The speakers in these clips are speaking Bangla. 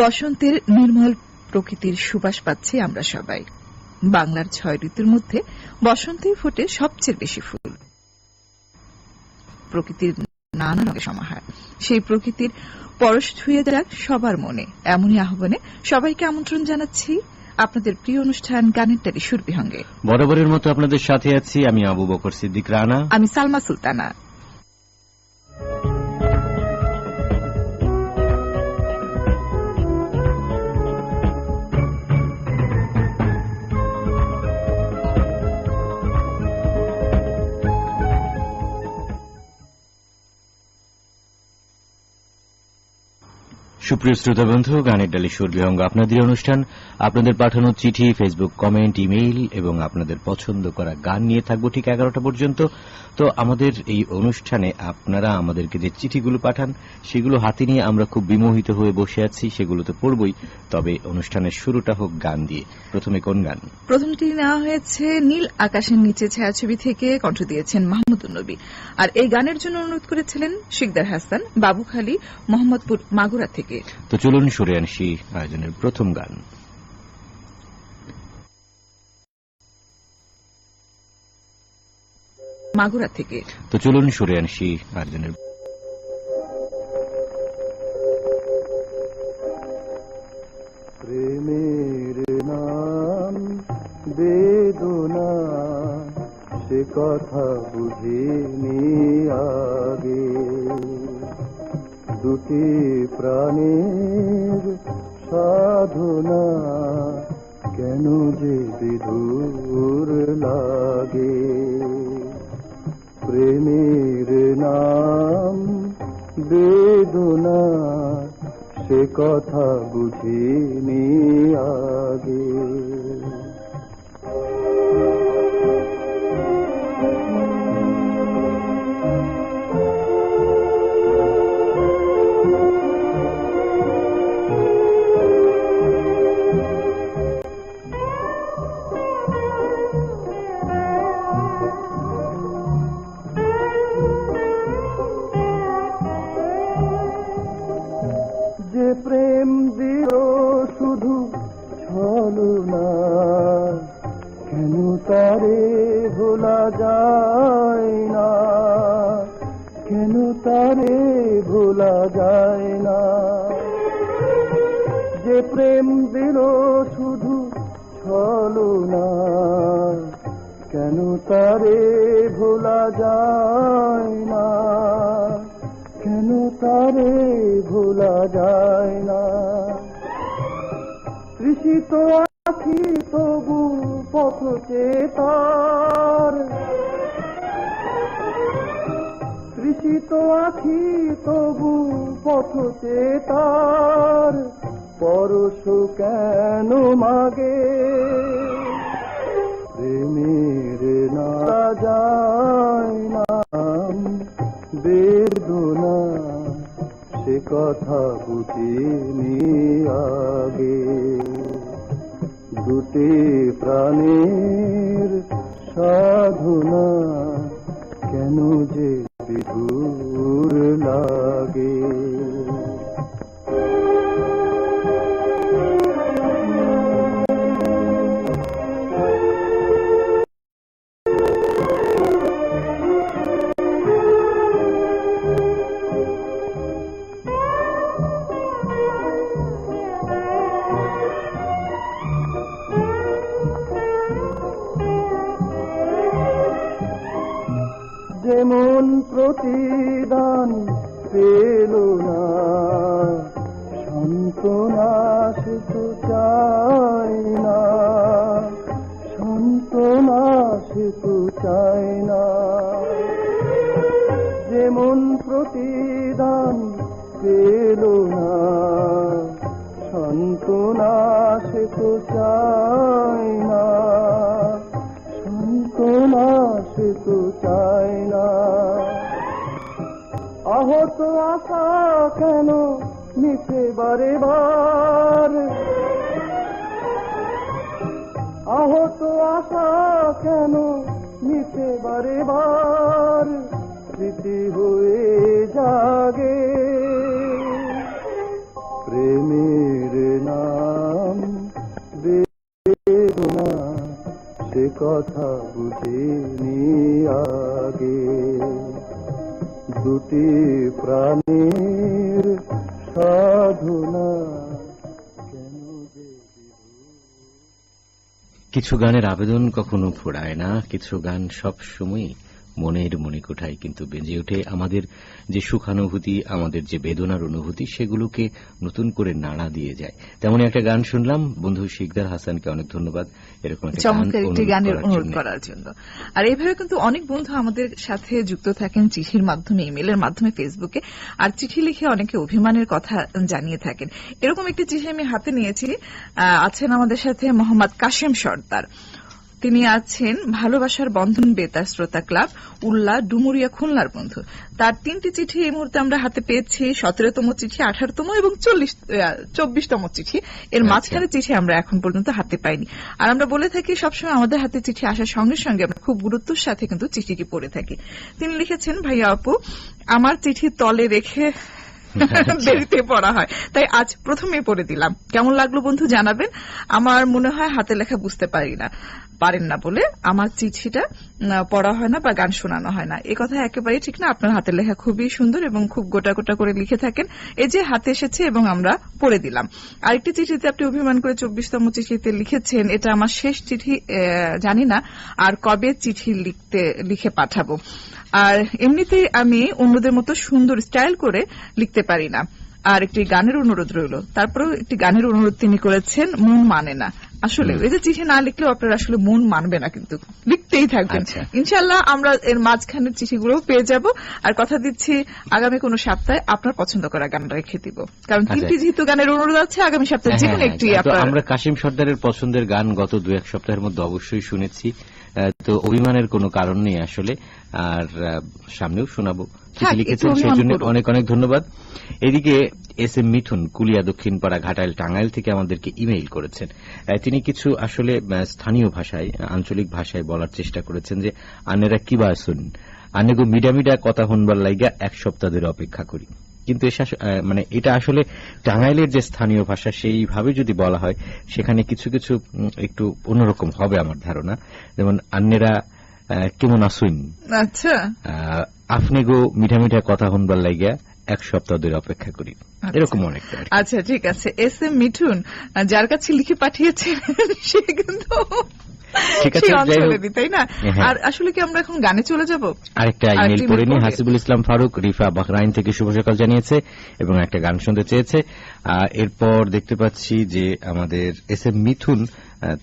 বসন্তের নির্মল প্রকৃতির সুবাস পাচ্ছি আমরা সবাই। বাংলার 6 ঋতুর মধ্যে বসন্তেই ফোটে সবচেয়ে বেশি ফুল। প্রকৃতির নানা রঙের সমাহার। সেই প্রকৃতির পরশ ছুঁয়ে যাক সবার মনে, এমনই আহ্বানে সবাইকে আমন্ত্রণ জানাচ্ছি আপনাদের প্রিয় অনুষ্ঠান গানের টালি সুরবিহঙ্গে। বরাবরের মতো আপনাদের সাথে আছি আমি আবু বকর সিদ্দিক রানা, আমি সালমা সুলতানা। সুপ্রিয় শ্রোতা বন্ধু, গানের ডালি সুরবিহঙ্গ আপনাদের অনুষ্ঠান। আপনাদের পাঠানো চিঠি, ফেসবুক কমেন্ট, ইমেইল এবং আপনাদের পছন্দ করা গান নিয়ে থাকবো ঠিক 11টা পর্যন্ত। তো আমাদের এই অনুষ্ঠানে আপনারা আমাদেরকে যে চিঠিগুলো পাঠান সেগুলো হাতে নিয়ে আমরা খুব বিমোহিত হয়ে বসে আছি, সেগুলো তো পড়বই, তবে অনুষ্ঠানের শুরুটা হোক গান দিয়ে। প্রথমে কোন গান? প্রথমটি নেওয়া হয়েছে নীল আকাশের নিচে ছায়াছবি থেকে, কণ্ঠ দিয়েছেন মাহমুদুন নবী। আর এই গানের জন্য অনুরোধ করেছিলেন শিকদার হাসান, বাবুখালী, মোহাম্মদপুর, মাগুরা থেকে। তো চলুন শুনে আনছি আয়োজনের প্রথম গান। মাগুরা থেকে। তো চলুন শুনে আনছি আয়োজনের প্রেমের নাম বেদনা, সে কথা বুঝিনি আগে। দুটি প্রাণের সাধনা কেন যে বিধুর লাগে। প্রেমের নাম বেদনা, সে কথা বুঝিনি আগে। যে প্রেম দিল শুধু ছলনা, কেন তারে ভোলা যায় না, কেন তারে ভোলা যায় না। যে প্রেম দিল শুধু ছলনা, কেন তারে ভোলা যায় না, কেন তারে ভোলা যায় না। তৃষিত আখি তবু পথ চেতার, তৃষিত আখি তবু পথ চেতার, পরশ কেন মাগে। প্রেমের না যায় না বেদনা, সে কথা বুঝিনি আগে। দুটি প্রাণের সাধনা কেন যে বিধুর লাগে। যেমন প্রতিদান পেল না সান্ত্বনা, সে তো চায় না, সান্ত্বনা সে তো চায় না। যেমন প্রতিদান পেল না সান্ত্বনা, সে তো চায় না, সান্ত্বনা সে তো চায় না। আহত আশা কেন মিছে বারে বার, আহত আশা কেন মিছে বারে বার, স্মৃতি হয়ে জাগে। প্রেমের কথা বুঝিনি আগে, দুটি প্রাণীর সাধনা কেন যে কিছু গানের আবেদন কখনো ফুরায় না, কিছু গান সব সময় মনের মণিকোঠায় কিন্তু বেজে ওঠে। আমাদের যে সুখানুভূতি, আমাদের যে বেদনার অনুভূতি, সেগুলোকে নতুন করে নাড়া দিয়ে যায়। তেমনি একটা গান শুনলাম। বন্ধু শিকদার হাসানকে অনেক ধন্যবাদ এরকম একটা চমৎকার একটি গানের অনুরোধ জন্য। করার জন্য। আর এইভাবে কিন্তু অনেক বন্ধু আমাদের সাথে যুক্ত থাকেন চিঠির মাধ্যমে, ইমেলের মাধ্যমে, ফেসবুকে, আর চিঠি লিখে অনেকে অভিমানের কথা জানিয়ে থাকেন। এরকম একটি চিঠি আমি হাতে নিয়েছি। আছেন আমাদের সাথে মোহাম্মদ কাশেম সর্দার। তিনি আছেন ভালোবাসার বন্ধন বেতার শ্রোতা ক্লাব, উল্লা, ডুমুরিয়া, খুলনার বন্ধু। তার 3টি চিঠি এই মুহূর্তে আমরা হাতে পেয়েছি, 17তম চিঠি, 18তম এবং 24তম চিঠি। এর মাঝখানে চিঠি আমরা এখন পর্যন্ত হাতে পাইনি। আর আমরা বলে থাকি সবসময় আমাদের হাতে চিঠি আসার সঙ্গে সঙ্গে আমরা খুব গুরুত্বের সাথে কিন্তু চিঠিটি পড়ে থাকি। তিনি লিখেছেন, ভাইয়া আপু, আমার চিঠি তলে রেখে দেরিতে পড়া হয়, তাই আজ প্রথমে পড়ে দিলাম। কেমন লাগলো বন্ধু জানাবেন। আমার মনে হয় হাতে লেখা বুঝতে পারেন না বলে আমার চিঠিটা পড়া হয় না বা গান শোনানো হয় না। এই কথা একেবারেই ঠিক না। আপনার হাতের লেখা খুবই সুন্দর এবং খুব গোটা গোটা করে লিখে থাকেন। এই যে হাতে এসেছে এবং আমরা পড়ে দিলাম। আরেকটি চিঠিতে আপনি অভিমান করে 24তম চিঠিতে লিখেছেন, এটা আমার শেষ চিঠি, জানি না আর কবে চিঠি লিখে পাঠাবো। আর এমনিতেই আমি অন্যদের মতো সুন্দর স্টাইল করে লিখতে পারি না। আর একটি গানের অনুরোধ রইল। তারপরেও একটি গানের অনুরোধ তিনি করেছেন, মন মানে না। আসলে এই যে চিঠি না লিখলেও আপনারা আসলে মন মানবে না, কিন্তু লিখতেই থাকবেন। ইনশাআল্লাহ আমরা এর মাঝখানের চিঠিগুলো পেয়ে যাব। আর কথা দিচ্ছি আগামী কোন সপ্তাহে আপনার পছন্দ করা গান রেখে দিব, কারণ 3টি যেহেতু গানের অনুরোধ আছে, আগামী সপ্তাহে যে কোনো একটি আমরা কাশিম সর্দারের পছন্দের গান গত 2-1 সপ্তাহের মধ্যে অবশ্যই শুনেছি। তো অভিমানের কোনো কারণ নেই আসলে, আর সামনেও শোনাবো। চিঠি লিখেছেন সেই জন্য অনেক অনেক ধন্যবাদ। এদিকে এস.এম. মিঠুন কুলিয়া দক্ষিণপাড়া ঘাটাইল টাঙ্গাইল থেকে আমাদেরকে ইমেইল করেছেন। তিনি কিছু আসলে স্থানীয় ভাষায়, আঞ্চলিক ভাষায় বলার চেষ্টা করেছেন যে আনেরা কিবা শুন, আনেগো মিডা মিডা কথা হনবার লাইগা 1 সপ্তাহ ধরে অপেক্ষা করি। কিন্তু এটা আসলে টাঙ্গাইলের যে স্থানীয় ভাষা, সেইভাবে যদি বলা হয় সেখানে কিছু কিছু একটু অন্যরকম হবে আমার ধারণা। যেমন আন্নেরা কেমন আসুন, আচ্ছা, আপনি গো মিঠা মিঠা কথা হনবার লাইগা 1 সপ্তাহ ধরে অপেক্ষা করি, এরকম অনেকটা। আচ্ছা ঠিক আছে। এস.এম. মিঠুন যার কাছে লিখে পাঠিয়েছেন সে কিন্তু তাই না। আর আসলে কি আমরা এখন গানে চলে যাব? আরেকটা ইমেল পড়ে নি। হাসিবুল ইসলাম ফারুক রিফা বাহরাইন থেকে শুভ সকাল জানিয়েছে এবং একটা গান শুনতে চেয়েছে। এরপর দেখতে পাচ্ছি যে আমাদের এস.এম. মিথুন,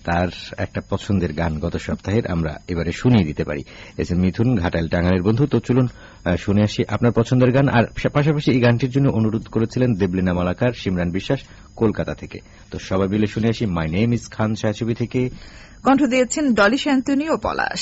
তার একটা পছন্দের গান গত সপ্তাহের আমরা এবারে শুনিয়ে দিতে পারি। এস.এম. মিথুন ঘাটাইল টাঙ্গাইলের বন্ধু। তো চলুন শুনে আসি আপনার পছন্দের গান। আর পাশাপাশি এই গানটির জন্য অনুরোধ করেছিলেন দেবলীনা মালাকার, সিমরান বিশ্বাস কলকাতা থেকে। তো সবাই মিলে শুনে আসি মাই নেম ইজ খান ছায়াছবি থেকে। কণ্ঠ দিয়েছেন ডলি শান্তনী ও পলাশ।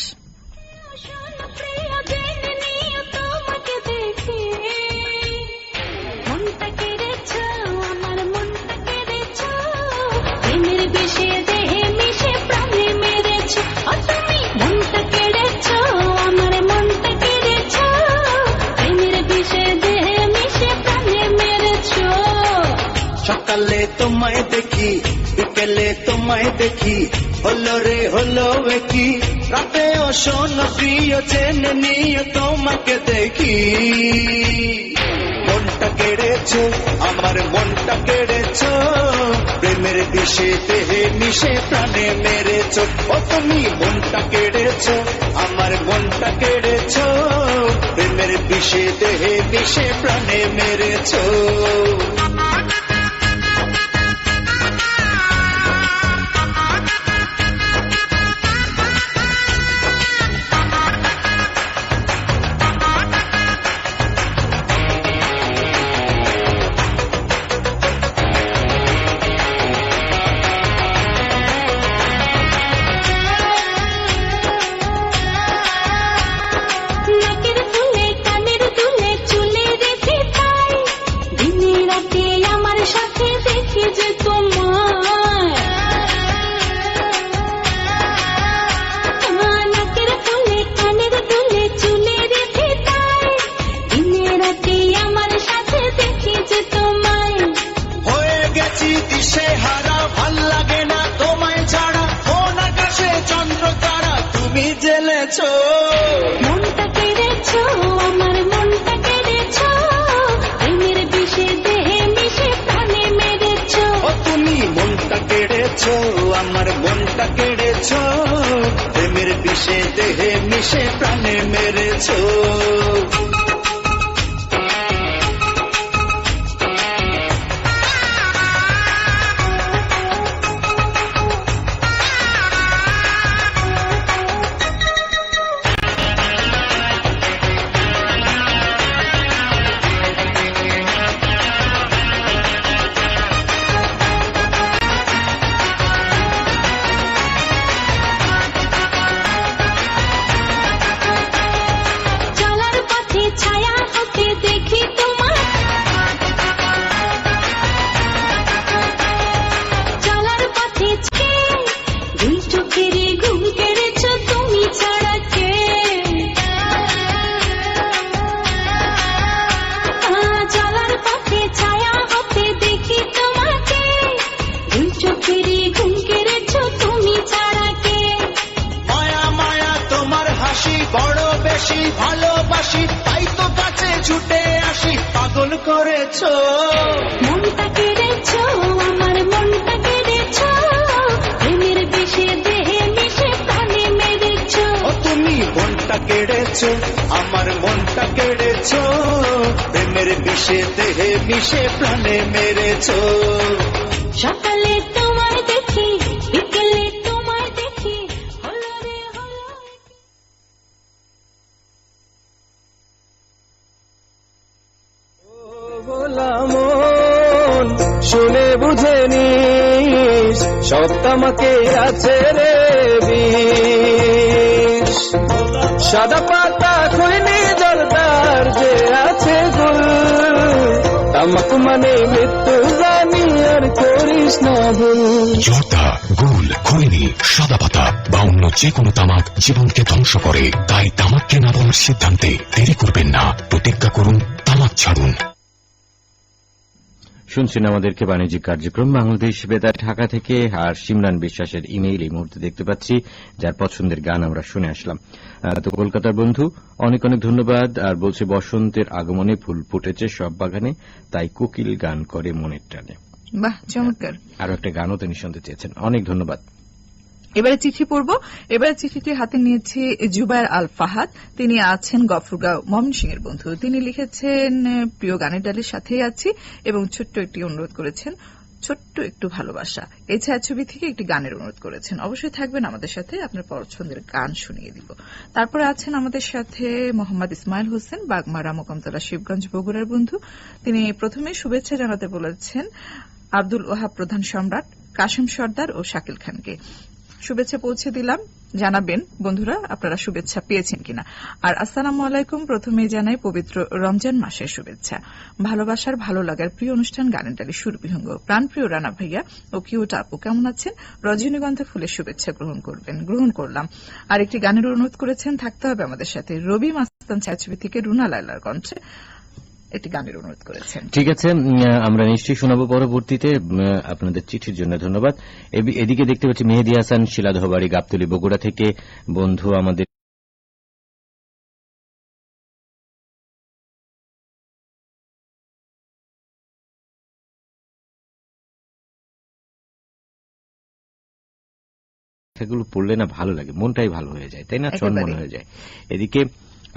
সকালে তোমায় দেখি, বিকেলে তোমায় দেখি, হলো রে হলো কি রাতে শোন প্রিয় জেনে নিয়ে তোমাকে দেখি। মনটা কেড়েছ, আমার মনটা কেড়েছ, প্রেমের বিষে দেহে মিশে প্রাণে মেরেছ। ও তুমি মনটা কেড়েছ, আমার মনটা কেড়েছ, প্রেমের বিষে দেহে মিশে প্রাণে মেরেছ। নাকের ফুলে কানের দুলে চুলে রেখে তাই দিনে রাতে মনটা কেড়েছো, প্রেমের বিষে দেহে মিশে প্রাণে মেরেছো। চলার পথে ছায়া হতে দেখি তোমার, চলার পথে দুই চোখের ঘুম কেড়েছ তুমি ছাড়া কে। চলার পথে ছায়া হতে দেখি তোমাকে, দুই চোখের ঘুম কেড়েছ তুমি ছাড়া কে। মায়া মায়া তোমার হাসি বড় বেশি ভালোবাসি, তাই তো কাছে ছুটে আসি, পাগল করেছো। মনটা কেড়েছ আমার মনটা কেড়েছ, প্রেমের বিষে দেহে মিশে প্রাণে মেরেছ। ও তুমি মনটা কেড়েছো, আমার মনটা কেড়েছো, প্রেমের বিষে দেহে মিশে প্রাণে মেরেছো। সকালে তোমায় দেখি বিকেলে তোমায় দেখি, হলো রে হলো। বলা মন শুনে বুঝে নিস, সব তামাকে আছে রে বিষ। সাদা পাতা খৈনি জলদার যে আছে গুল, তামাক মানে মৃত্যু জানি আর করিস না ভুল। জর্দা, গুল, খৈনি, সাদা পাতা বা অন্য যে কোনো তামাক জীবনকে ধ্বংস করে। তাই তামাককে না বলার সিদ্ধান্তে দেরি করবেন না, প্রতিজ্ঞা করুন তামাক ছাড়ুন। শুনছেন আমাদেরকে বাণিজ্যিক কার্যক্রম বাংলাদেশ বেতার ঢাকা থেকে। আর সিমরান বিশ্বাসের ইমেইল এই মুহূর্তে দেখতে পাচ্ছি, যার পছন্দের গান আমরা শুনে আসলাম। তো কলকাতার বন্ধু অনেক অনেক ধন্যবাদ। আর বলছে বসন্তের আগমনে ফুল ফুটেছে সব বাগানে, তাই কোকিল গান করে মনের টানে। বাহ, চমৎকার। আরো একটা গানও তিনি শুনতে চেয়েছেন। অনেক ধন্যবাদ। এবারে চিঠি পড়ব। এবারে চিঠিটি হাতে নিয়েছি জুবায়ের আল ফাহাদ। তিনি আছেন গফরগাঁও ময়মনসিংহের বন্ধু। তিনি লিখেছেন, প্রিয় গানের ডালের সাথেই আছি এবং ছোট্ট একটি অনুরোধ করেছেন, ছোট্ট একটু ভালোবাসা। এই ছায়াছবি থেকে একটি গানের অনুরোধ করেছেন। অবশ্যই থাকবেন আমাদের সাথে, আপনার পছন্দের গান শুনিয়ে দিব। তারপরে আছেন আমাদের সাথে মোহাম্মদ ইসমাইল হোসেন, বাগমারা মোকামতলা শিবগঞ্জ বগুড়ার বন্ধু। তিনি প্রথমে শুভেচ্ছা জানাতে বলেছেন আব্দুল ওহাব প্রধান সম্রাট, কাশেম সর্দার ও শাকিল খানকে। শুভেচ্ছা পৌঁছে দিলাম, জানাবেন বন্ধুরা আপনারা শুভেচ্ছা পেয়েছেন কিনা। আর আসসালামু আলাইকুম, প্রথমেই জানাই পবিত্র রমজান মাসের শুভেচ্ছা। ভালোবাসার ভালো লাগার প্রিয় অনুষ্ঠান গানের ডালি সুরবিহঙ্গ, প্রাণপ্রিয় রানা ভাইয়া ও কিউট আপু কেমন আছেন? রজনীগন্ধা ফুলের শুভেচ্ছা গ্রহণ করলাম। আর একটি গানের অনুরোধ করেছেন, থাকতে হবে আমাদের সাথে। রবি মাস্তান ছায়াছবি থেকে রুনা লায়লার কণ্ঠে একটি গানের অনুরোধ করেছেন। ঠিক আছে, আমরা নিশ্চয়ই শোনাবো পরবর্তীতে। আপনাদের চিঠির জন্য ধন্যবাদ। এদিকে দেখতে পাচ্ছি মেহেদী হাসান শিলাধবাড়ি গাবতলী বগুড়া থেকে বন্ধু আমাদের লেখাগুলো পড়লে না ভালো লাগে, মনটাই ভালো হয়ে যায়, তাই না? চনমনে হয়ে যায়। এদিকে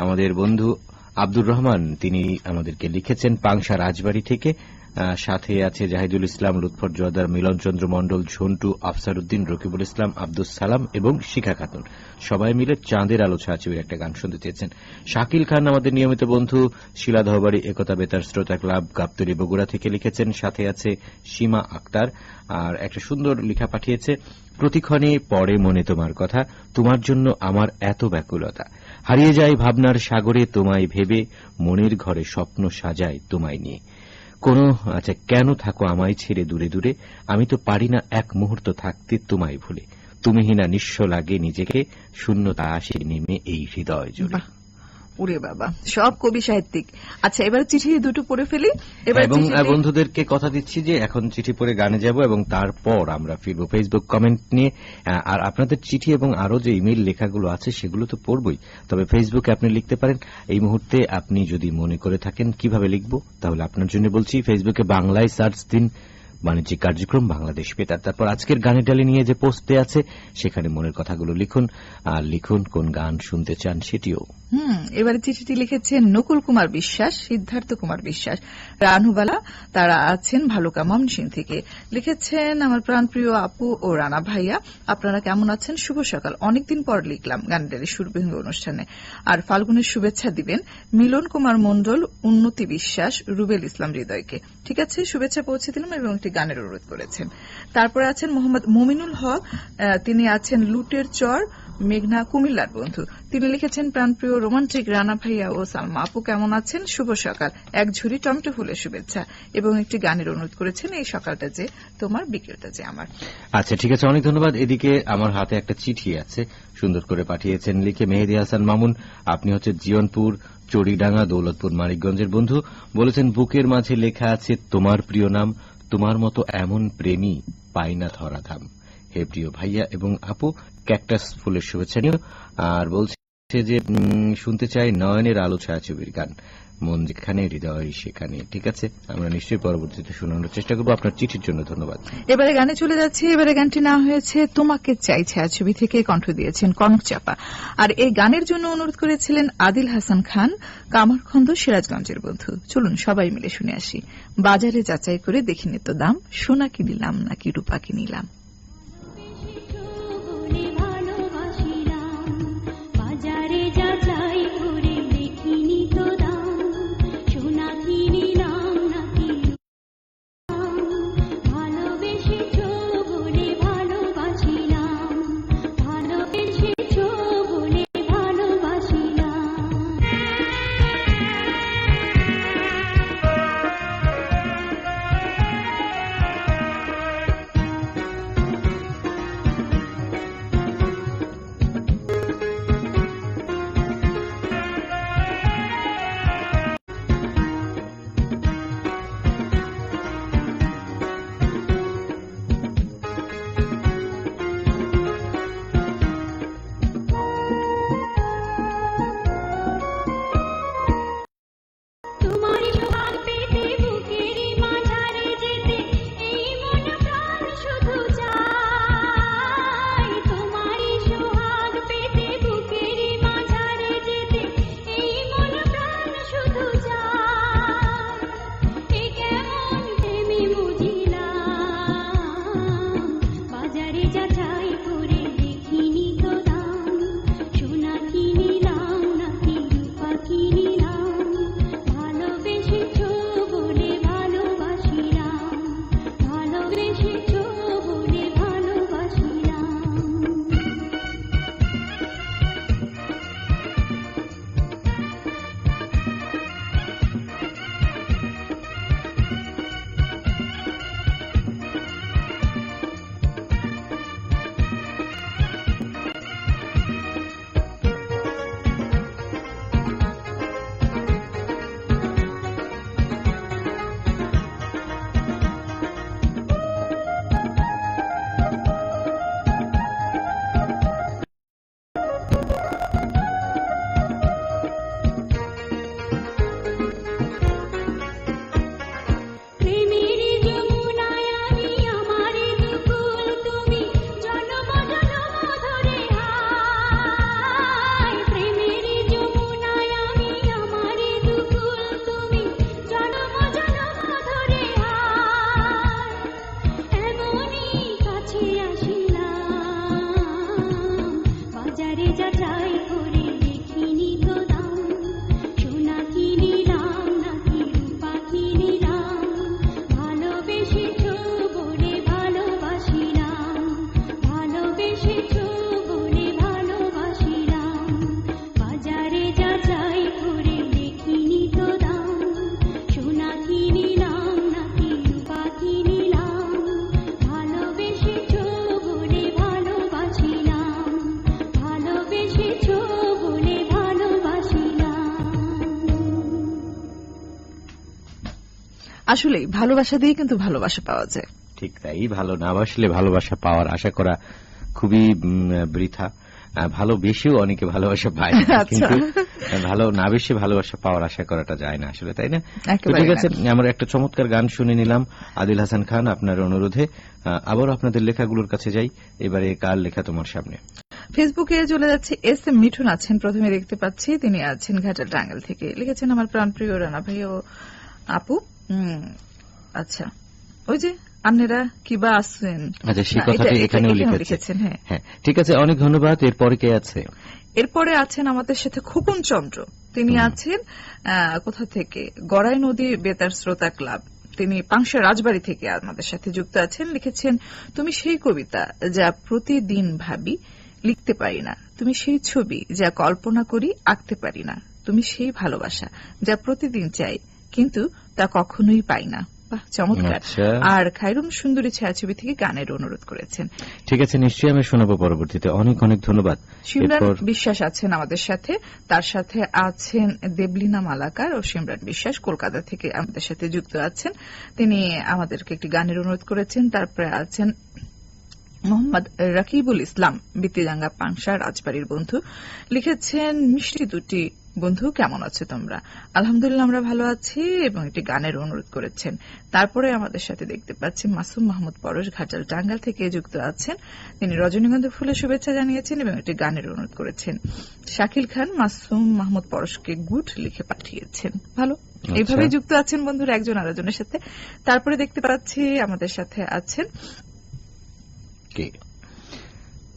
আমাদের বন্ধু আব্দুর রহমান, তিনি আমাদেরকে লিখেছেন পাংশা রাজবাড়ি থেকে। সাথে আছে জাহিদুল ইসলাম, লুৎফর জোয়াদার, মিলন চন্দ্র মণ্ডল, ঝন্টু, আফসার উদ্দিন, রকিবুল ইসলাম, আব্দুস সালাম এবং শিখা খাতুন। সবাই মিলে চাঁদের আলো ছায়াছবির একটা গান শুনতে চেয়েছেন। শাকিল খান আমাদের নিয়মিত বন্ধু, শিলাধবাড়ি একতা বেতার শ্রোতা ক্লাব গাবতলী বগুড়া থেকে লিখেছেন। সাথে আছে সীমা আক্তার, আর একটা সুন্দর লেখা পাঠিয়েছে, প্রতিক্ষণে পড়ে মনে তোমার কথা, তোমার জন্য আমার এত ব্যাকুলতা, হারিয়ে যায় ভাবনার সাগরে তোমায় ভেবে, মনের ঘরে স্বপ্ন সাজায় তোমায় নিয়ে। কেন থাকো আমায় ছেড়ে দূরে দূরে, আমি তো পারি না এক মুহূর্ত থাকতে তোমায় ভুলে, তুমিহীনা নিঃস্ব লাগে নিজেকে, শূন্যতা আসে নেমে এই হৃদয় জুড়ে। ওরে বাবা, সব কবি সাহিত্যিক। আচ্ছা, এবার চিঠি দুটো পড়ে ফেলি। এবং বন্ধুদেরকে কথা দিচ্ছি যে এখন চিঠি পড়ে গানে যাব এবং তারপর আমরা ফিরব ফেসবুক কমেন্ট নিয়ে। আর আপনাদের চিঠি এবং আরো যে ইমেইল লেখাগুলো আছে সেগুলো তো পড়বই, তবে ফেসবুকে আপনি লিখতে পারেন। এই মুহূর্তে আপনি যদি মনে করে থাকেন কিভাবে লিখব, তাহলে আপনার জন্য বলছি, ফেসবুকে বাংলায় সার্চ দিন বাণিজ্যিক কার্যক্রম বাংলাদেশ বেতার। তারপর আজকের গানের ডালি নিয়ে যে পোস্টে আছে সেখানে মনের কথাগুলো লিখুন, আর লিখুন কোন গান শুনতে চান সেটিও। এবারে চিঠিটি লিখেছেন নকুল কুমার বিশ্বাস, সিদ্ধার্থ কুমার বিশ্বাস, রানুবালা। তারা আছেন ভালুকা ময়মনসিংহ থেকে। লিখেছেন, আমার প্রাণপ্রিয় আপু ও রানা ভাইয়া, আপনারা কেমন আছেন? শুভ সকাল। অনেকদিন পর লিখলাম গানের সুরবিহঙ্গ অনুষ্ঠানে। আর ফাল্গুনের শুভেচ্ছা দিবেন মিলন কুমার মণ্ডল, উন্নতি বিশ্বাস, রুবেল ইসলাম হৃদয়কে। ঠিক আছে, শুভেচ্ছা পৌঁছে দিলাম এবং একটি গানের অনুরোধ করেছেন। তারপরে আছেন মোহাম্মদ মুমিনুল হক, তিনি আছেন লুটের চর, মেঘনা, কুমিল্লার বন্ধু। তিনি লিখেছেন, প্রাণপ্রিয় রোমান্টিক রানা ভাইয়া ও সালমা আপু কেমন আছেন? শুভ সকাল, এক ঝুড়ি টমেটো ফুলের শুভেচ্ছা এবং একটি গানের অনুরোধ করেছেন, এই সকালটা যে তোমার, বিকেলটা যে আমার। আচ্ছা, ঠিক আছে, অনেক ধন্যবাদ। এদিকে আমার হাতে একটা চিঠি আছে, সুন্দর করে পাঠিয়েছেন লিখে মেহেদী হাসান মামুন। আপনি হচ্ছে জীবনপুর, চড়িডাঙ্গা, দৌলতপুর, মানিকগঞ্জের বন্ধু। বলেছেন, বুকের মাঝে লেখা আছে তোমার প্রিয় নাম, তোমার মতো এমন প্রেমী পাই না ধরাধাম। হে প্রিয় ভাইয়া এবং আপু, ক্যাকটাস ফুলের শুভেচ্ছা নিও। আর বলছে যে শুনতে চাই নয়নের আলো ছায়াছবির গান, মন যেখানে হৃদয় সেখানে। ঠিক আছে, আমরা নিশ্চয়ই পরবর্তীতে শোনানোর চেষ্টা করবো। আপনার চিঠির জন্য ধন্যবাদ। এবারে গানে চলে যাচ্ছে। এবারে গানটি না হয়েছে তোমাকে চাই ছায়াছবি থেকে, কণ্ঠ দিয়েছেন কনক চাপা। আর এই গানের জন্য অনুরোধ করেছিলেন আদিল হাসান খান, কামারখন্দ, সিরাজগঞ্জের বন্ধু। চলুন সবাই মিলে শুনে আসি। বাজারে যাচাই করে দেখিনি তো দাম, সোনা কি নিলাম নাকি রূপা কি নিলাম। বলে ভালোবাসিলাম, বাজারে যাচাই করে দেখিনি তো দাম, সোনা কি নিলাম নাকি রূপা। ভালোবেসেছ বলে ভালোবাসিলাম, ভালোবেসেছ বলে ভালোবাসিলাম। তোমার সোহাগ পেতে বুকেরই মাঝারে যেতে এই মন প্রাণ শুধু চায়। তোমার সোহাগ পেতে বুকেরই মাঝারে যেতে এই মন প্রাণ শুধু চায়। এ কেমন প্রেমী বুঝিলাম, বাজারে যাচাই করে দেখিনি তো দাম, সোনা কি নিলাম নাকি রূপা কি নিলাম। ভালোবেসেছ বলে ভালোবাসিলাম, ভালোবেসেছ বলে ভালোবাসিলাম। প্রেমের যমুনায় আমি আমার দুকুল, তুমি জনম জনম ধরে হায়। প্রেমের যমুনায় আমি আমার দুকুল, তুমি জনম জনম ধরে হায়। এমনই কাছে আসিলাম, বাজারে যাচাই করে দেখিনি তো দাম, সোনা কি নিলাম নাকি রূপা কি নিলাম। ভালোবেসেছ বলে ভালোবাসিলাম, ভালোবেসেছ বলে ভালোবাসিলাম। বাজারে যাচাই করে দেখিনি তো দাম, সোনা কি নিলাম নাকি রূপা কি নিলাম। ভালোবেসেছ বলে ভালোবাসিলাম, ভালোবেসেছ বলে ভালোবাসিলাম। আসলে ভালোবাসা দিয়ে কিন্তু ভালোবাসা পাওয়া যায়। ঠিক তাই, ভালো না বাসলে ভালোবাসা পাওয়ার আশা করা খুবই বৃথা। ভালোবেসেও অনেকে ভালোবাসা পায় না, আচ্ছা। কিন্তু ভালো না বেশি ভালোবাসা পাওয়ার আশা করাটা যায় না আসলে, তাই না? তো একেবারে ঠিক আছে, না। আমরা একটা চমৎকার গান শুনে নিলাম আদিল হাসান খান আপনার অনুরোধে। আবারও আপনাদের লেখাগুলোর কাছে যাই। এবারে কার লেখা তোমার সামনে? ফেসবুকে চলে যাচ্ছে এস এম মিঠুন আছেন, প্রথমে দেখতে পাচ্ছি তিনি আছেন ঘাটাল টাঙ্গাইল থেকে। লিখেছেন আমার প্রাণপ্রিয় রানা ভাই ও আপু। আচ্ছা, ওই যে আন্নেরা কিবা আছেন, আচ্ছা, সেই না, কথাটা এটা- এখানেও এখানেও লিখেছে। লিখেছেন। হ্যাঁ, হ্যাঁ, ঠিক আছে, অনেক ধন্যবাদ। এরপরে কে আছে? এরপরে আছেন আমাদের সাথে খোকন চন্দ্র। তিনি আছেন কোথা থেকে, গড়াই নদী বেতার শ্রোতা ক্লাব। তিনি পাংশা রাজবাড়ী থেকে আমাদের সাথে যুক্ত আছেন। লিখেছেন, তুমি সেই কবিতা যা প্রতিদিন ভাবি, লিখতে পারি না। তুমি সেই ছবি যা কল্পনা করি, আঁকতে পারি না। তুমি সেই ভালোবাসা যা প্রতিদিন চাই, কিন্তু তা কখনোই পাই না। বাহ, চমৎকার। আচ্ছা। আর খায়রুম সুন্দরী ছায়াছবি থেকে গানের অনুরোধ করেছেন। ঠিক আছে, নিশ্চয়ই আমি শোনাবো পরবর্তীতে। অনেক অনেক ধন্যবাদ। সিমরান এরপর বিশ্বাস আছেন আমাদের সাথে, তার সাথে আছেন দেবলীনা মালাকার ও সিমরান বিশ্বাস কলকাতা থেকে আমাদের সাথে যুক্ত আছেন। তিনি আমাদেরকে একটি গানের অনুরোধ করেছেন। তারপরে আছেন মোহাম্মদ রাকিবুল ইসলাম, বিত্তিডাঙ্গা পাংশা রাজবাড়ির বন্ধু। লিখেছেন, মিষ্টি দুটি বন্ধু, কেমন আছো তোমরা? আলহামদুলিল্লাহ, আমরা ভালো আছি, এবং একটি গানের অনুরোধ করেছেন। তারপরে আমাদের সাথে দেখতে পাচ্ছি মাসুম মাহমুদ পরশ, ঘাটাল টাঙ্গাইল থেকে যুক্ত আছেন। তিনি রজনীগন্ধা ফুলের শুভেচ্ছা জানিয়েছেন এবং একটি গানের অনুরোধ করেছেন। শাকিল খান মাসুম মাহমুদ পরশকে গুড লিখে পাঠিয়েছেন। ভালো, এইভাবে যুক্ত আছেন বন্ধুরা একজন আরেকজনের সাথে। তারপরে দেখতে পাচ্ছি আমাদের সাথে আছেন কে?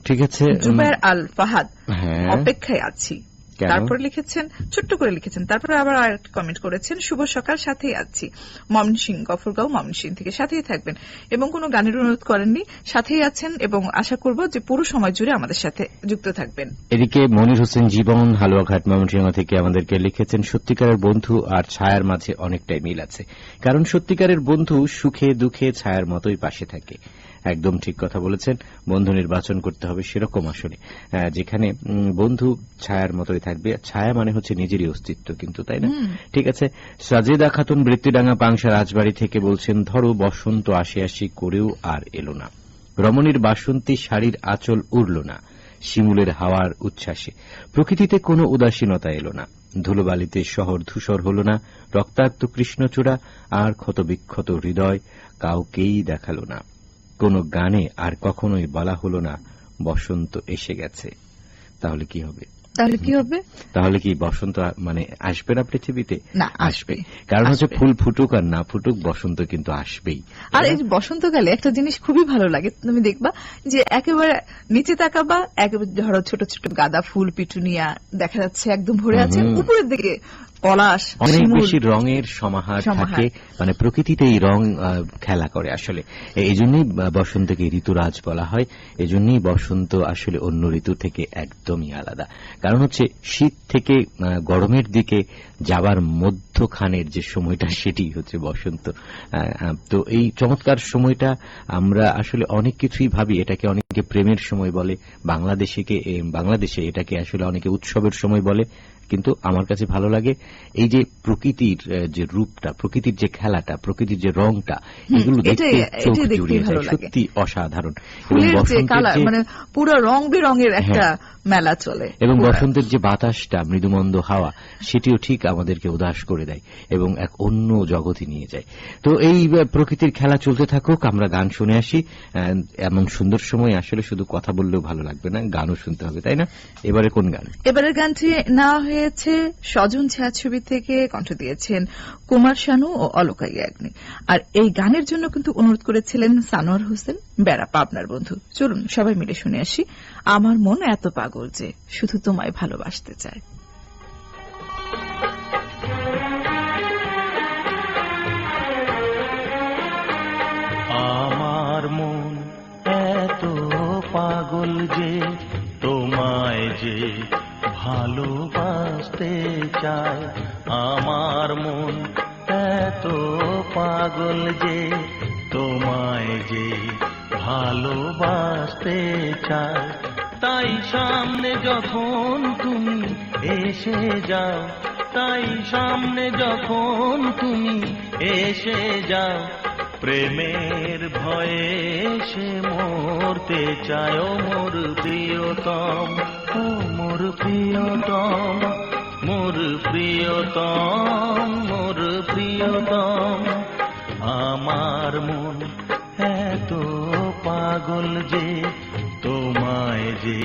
ঠিক আছে, জুবায়ের আল ফাহাদ, হ্যাঁ। অপেক্ষায় আছি। কেন? তারপরে লিখেছেন, ছোট্ট করে লিখেছেন, তারপরে আবার আরেকটা কমেন্ট করেছেন, শুভ সকাল, সাথেই আছি। ময়মনসিং, গফরগাঁও ময়মনসিং থেকে সাথেই থাকবেন, এবং কোনো গানের অনুরোধ করেননি, সাথেই আছেন, এবং আশা করব যে পুরো সময় জুড়ে আমাদের সাথে যুক্ত থাকবেন। এদিকে মনির হোসেন জীবন হালুয়াঘাট ময়মনসিংহ থেকে আমাদেরকে লিখেছেন, সত্যিকারের বন্ধু আর ছায়ার মাঝে অনেকটাই মিল আছে, কারণ সত্যিকারের বন্ধু সুখে দুঃখে ছায়ার মতোই পাশে থাকে। একদম ঠিক কথা বলেছেন। বন্ধু নির্বাচন করতে হবে সেরকম আসলে, যেখানে বন্ধু ছায়ার মতোই থাকবে। ছায়া মানে হচ্ছে নিজেরই অস্তিত্ব, কিন্তু তাই না? ঠিক আছে, সাজেদা খাতুন বৃত্তিডাঙ্গা পাংশা রাজবাড়ী থেকে বলছেন, ধরো বসন্ত আসি আসি করেও আর এলো না, রমণীর বাসন্তী শাড়ির আঁচল উড়ল না, শিমুলের হাওয়ার উচ্ছ্বাসে প্রকৃতিতে কোনো উদাসীনতা এলো না, ধুলোবালিতে শহর ধূসর হল না, রক্তাক্ত কৃষ্ণচূড়া আর ক্ষতবিক্ষত হৃদয় কাউকেই দেখালো না, কোন গানে আর কখনোই বলা হলো না বসন্ত এসে গেছে। তাহলে কি হবে? তাহলে কি বসন্ত মানে আসবে না পৃথিবীতে? না, আসবে। কারণ হচ্ছে ফুল ফুটুক আর না ফুটুক, বসন্ত কিন্তু আসবেই। আর এই বসন্তকালে একটা জিনিস খুবই ভালো লাগে, তুমি দেখবা যে একেবারে নিচে তাকাবা, একেবারে ধরো ছোট ছোট গাঁদা ফুল, পিটুনিয়া দেখা যাচ্ছে একদম ভরে আছে, উপরের দিকে পলাশ, অনেক শিমুল, বেশি রঙের সমাহার থাকে, মানে প্রকৃতিতেই রং খেলা করে আসলে। এই জন্যই বসন্তকে ঋতুরাজ বলা হয়। এজন্যই বসন্ত আসলে অন্য ঋতু থেকে একদমই আলাদা। কারণ হচ্ছে শীত থেকে গরমের দিকে যাবার মধ্যখানের যে সময়টা, সেটি হচ্ছে বসন্ত। তো এই চমৎকার সময়টা আমরা আসলে অনেক কিছুই ভাবি, এটাকে অনেকে প্রেমের সময় বলে, বাংলাদেশে এটাকে আসলে অনেকে উৎসবের সময় বলে। কিন্তু আমার কাছে ভালো লাগে এই যে প্রকৃতির যে রূপটা, প্রকৃতির যে খেলাটা, প্রকৃতির যে রংটা, এগুলো দেখতে চোখ জুড়িয়ে যায়, সত্যি অসাধারণ। মানে পুরো রং বেরঙের একটা মেলা চলে, এবং বসন্তের যে বাতাসটা, মৃদুমন্দ হাওয়া, সেটিও ঠিক আমাদেরকে উদাস করে দেয় এবং এক অন্য জগতে নিয়ে যায়। তো এই প্রকৃতির খেলা চলতে থাকুক, আমরা গান শুনে আসি। এমন সুন্দর সময় আসলে শুধু কথা বললেও ভালো লাগবে না, গানও শুনতে হবে, তাই না? এবারে কোন গান? এবারের গানটি নেওয়া হয়েছে স্বজন ছায়াছবি থেকে, কণ্ঠ দিয়েছেন কুমার শানু ও অলকা ইয়াগনি। আর এই গানের জন্য কিন্তু অনুরোধ করেছিলেন সানোয়ার হোসেন বেড়া, পাবনার বন্ধু। চলুন সবাই মিলে শুনে আসি, আমার মন এত পাগল যে শুধু তোমায় ভালোবাসতে চায়। আমার মন এত পাগল যে তোমায় যে ভালোবাসতে চায়, আমার মন এত পাগল যে তোমায় যে ভালোবাসতে চায়। তাই সামনে যখন তুমি এসে যাও, তাই সামনে যখন তুমি এসে যাও, প্রেমের ভয়ে সে মরতে চায় মোর প্রিয় প্রিয়তম, ও মোর প্রিয়তম, মোর প্রিয়তম, মোর প্রিয়তম। আমার মন এত পাগল যে তোমায় যে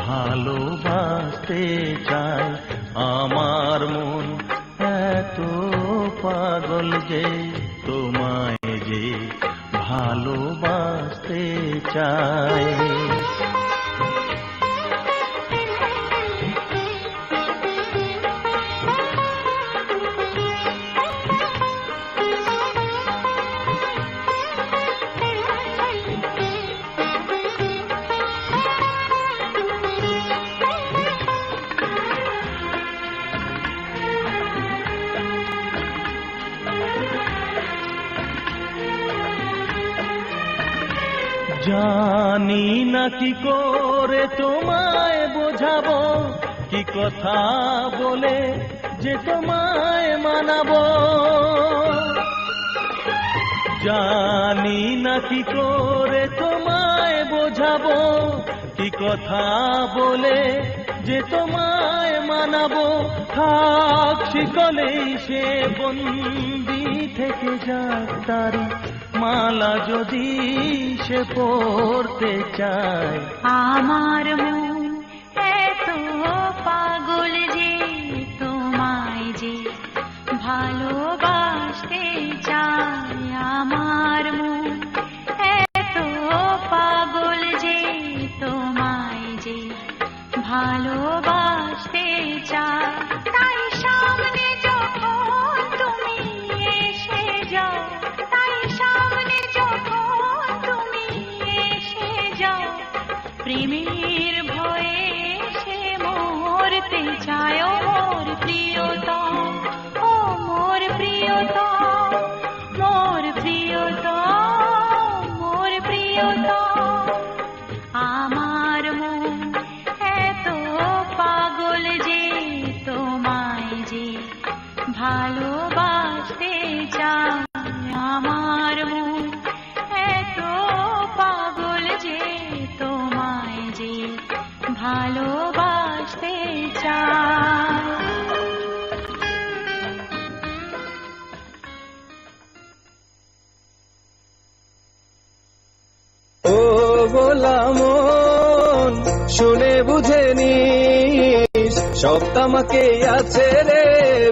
ভালোবাসতে চায়। আমার মন এত পাগল যে তোমায় যে ভালোবাসতে চায়। জানি না কি করে তোমায় বোঝাবো, কি কথা বলে যে তোমায় মানাবো। জানি না কি করে তোমায় বোঝাবো, কি কথা বলে যে তোমায় মানাবো। থাক শিকলেই সে বন্দি থেকে যাক তারি মালা যদি সে পড়তে চায়। আমার মন এত পাগল যে তোমায় যে ভালোবাসতে চায়। আমার মন এত পাগল যে তোমায় যে ভালোবাসতে চায়। তাই সামনে যখন তুমি এসে যাও, তাই সামনে যখন তুমি এসে যাও, প্রেমের ভয়ে সে মরতে চায়। ও মোর প্রিয়তম, ও মোর প্রিয়তম, মোর প্রিয়তম, মোর প্রিয়তম। আমার মন এত পাগল যে তোমায় যে ভালোবাসতে চায়। আমার মন এত পাগল যে তোমায় যে ভালোবাসতে চায়। ও গোলা মন শুনে বুঝে নিস, সব তামাকে আছে রে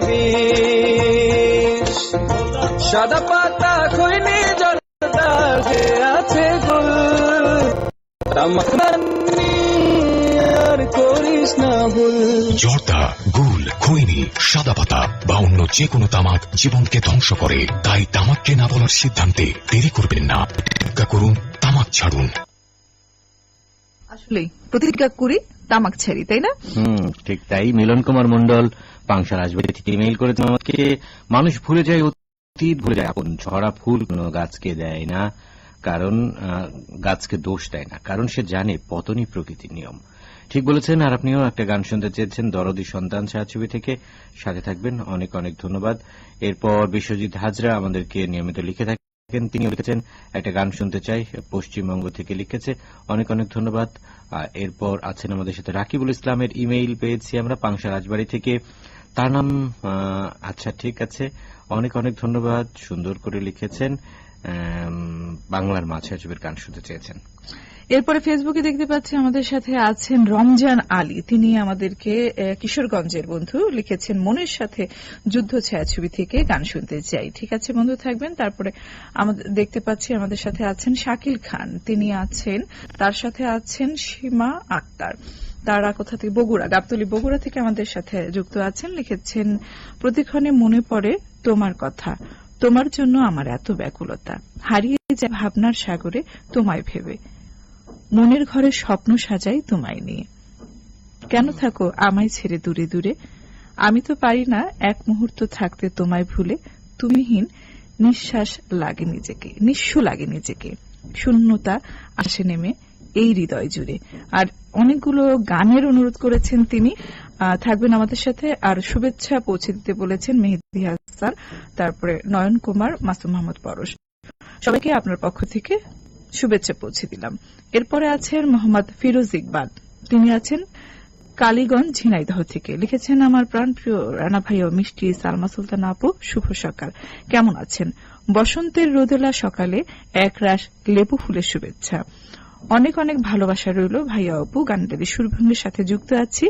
বিষ। সাদা পাতা খৈনি জলদার যে আছে গুল, তামাক আর করিস না ভুল। জর্দা, গুল, খৈনি, সাদা পাতা বা অন্য যে কোনো তামাক জীবনকে ধ্বংস করে। তাই তামাককে না বলার সিদ্ধান্তে দেরি করবেন না। প্রতিজ্ঞা করুন, তামাক ছাড়ুন। আসলে প্রতিজ্ঞা করি, তামাক ছাড়ি, তাই না? ঠিক তাই। মিলন কুমার মন্ডল পাংশা রাজবাড়ি থেকে ইমেইল করেছেন আমাকে। মানুষ ভুলে যায় অতীত, ভুলে যায় আপন। ঝরা ফুল কোনো গাছকে দেয় না, কারণ গাছকে দোষ দেয় না, কারণ সে জানে পতনই প্রকৃতির নিয়ম। ঠিক বলেছেন। আর আপনিও একটা গান শুনতে চেয়েছেন দরদি সন্তান ছায়াছবি থেকে। সাথে থাকবেন। অনেক অনেক ধন্যবাদ। এরপর বিশ্বজিৎ হাজরা আমাদেরকে নিয়মিত লিখে থাকেন, তিনি লিখেছেন একটা গান শুনতে চাই, পশ্চিমবঙ্গ থেকে লিখেছে। অনেক অনেক ধন্যবাদ। এরপর আছেন আমাদের সাথে রাকিবুল ইসলামের ইমেইল পেয়েছি আমরা পাংশা রাজবাড়ি থেকে। তার নাম আচ্ছা ঠিক আছে, অনেক অনেক ধন্যবাদ। সুন্দর করে লিখেছেন, বাংলার মা ছায়াছবির গান শুনতে চেয়েছেন। এরপরে ফেসবুকে দেখতে পাচ্ছি আমাদের সাথে আছেন রমজান আলী, তিনি আমাদেরকে কিশোরগঞ্জের বন্ধু লিখেছেন মনের সাথে যুদ্ধ ছায়াছবি থেকে গান শুনতে চাই। ঠিক আছে বন্ধু, থাকবেন। তারপরে আমাদের দেখতে পাচ্ছি আমাদের সাথে আছেন শাকিল খান, তিনি আছেন, তার সাথে আছেন সীমা আক্তার, তারা কোথা থেকে, বগুড়া, গাবতলী বগুড়া থেকে আমাদের সাথে যুক্ত আছেন। লিখেছেন প্রতিক্ষণে মনে পড়ে তোমার কথা, তোমার জন্য আমার এত ব্যাকুলতা, হারিয়ে যায় ভাবনার সাগরে তোমায় ভেবে, মনের ঘরে স্বপ্ন সাজাই তোমায় নিয়ে, কেন থাকো আমায় ছেড়ে দূরে দূরে, আমি তো পারি না এক মুহূর্ত থাকতে তোমায় ভুলে, তুমিহীন নিঃশ্বাস লাগে নিজেকে, নিঃস্ব লাগে নিজেকে, শূন্যতা আসে নেমে এই হৃদয় জুড়ে। আর অনেকগুলো গানের অনুরোধ করেছেন তিনি, থাকবেন আমাদের সাথে। আর শুভেচ্ছা পৌঁছে দিতে বলেছেন মেহেদী হাসান, তারপরে নয়ন কুমার, মাসুম মাহমুদ পরশ, সবাইকে আপনার পক্ষ থেকে শুভেচ্ছা পৌঁছে দিলাম। এরপরে আছেন মোহাম্মদ ফিরোজ ইকবাল, তিনি আছেন কালীগঞ্জ ঝিনাইদহ থেকে। লিখেছেন আমার প্রাণপ্রিয় রানা ভাই ও মিষ্টি সালমা সুলতানা আপু, শুভ সকাল, কেমন আছেন? বসন্তের রোদেলা সকালে একরাশ লেবু ফুলের শুভেচ্ছা, অনেক অনেক ভালোবাসা রইল ভাইয়া আপু। গানটারি সুরভঙ্গের সাথে যুক্ত আছি,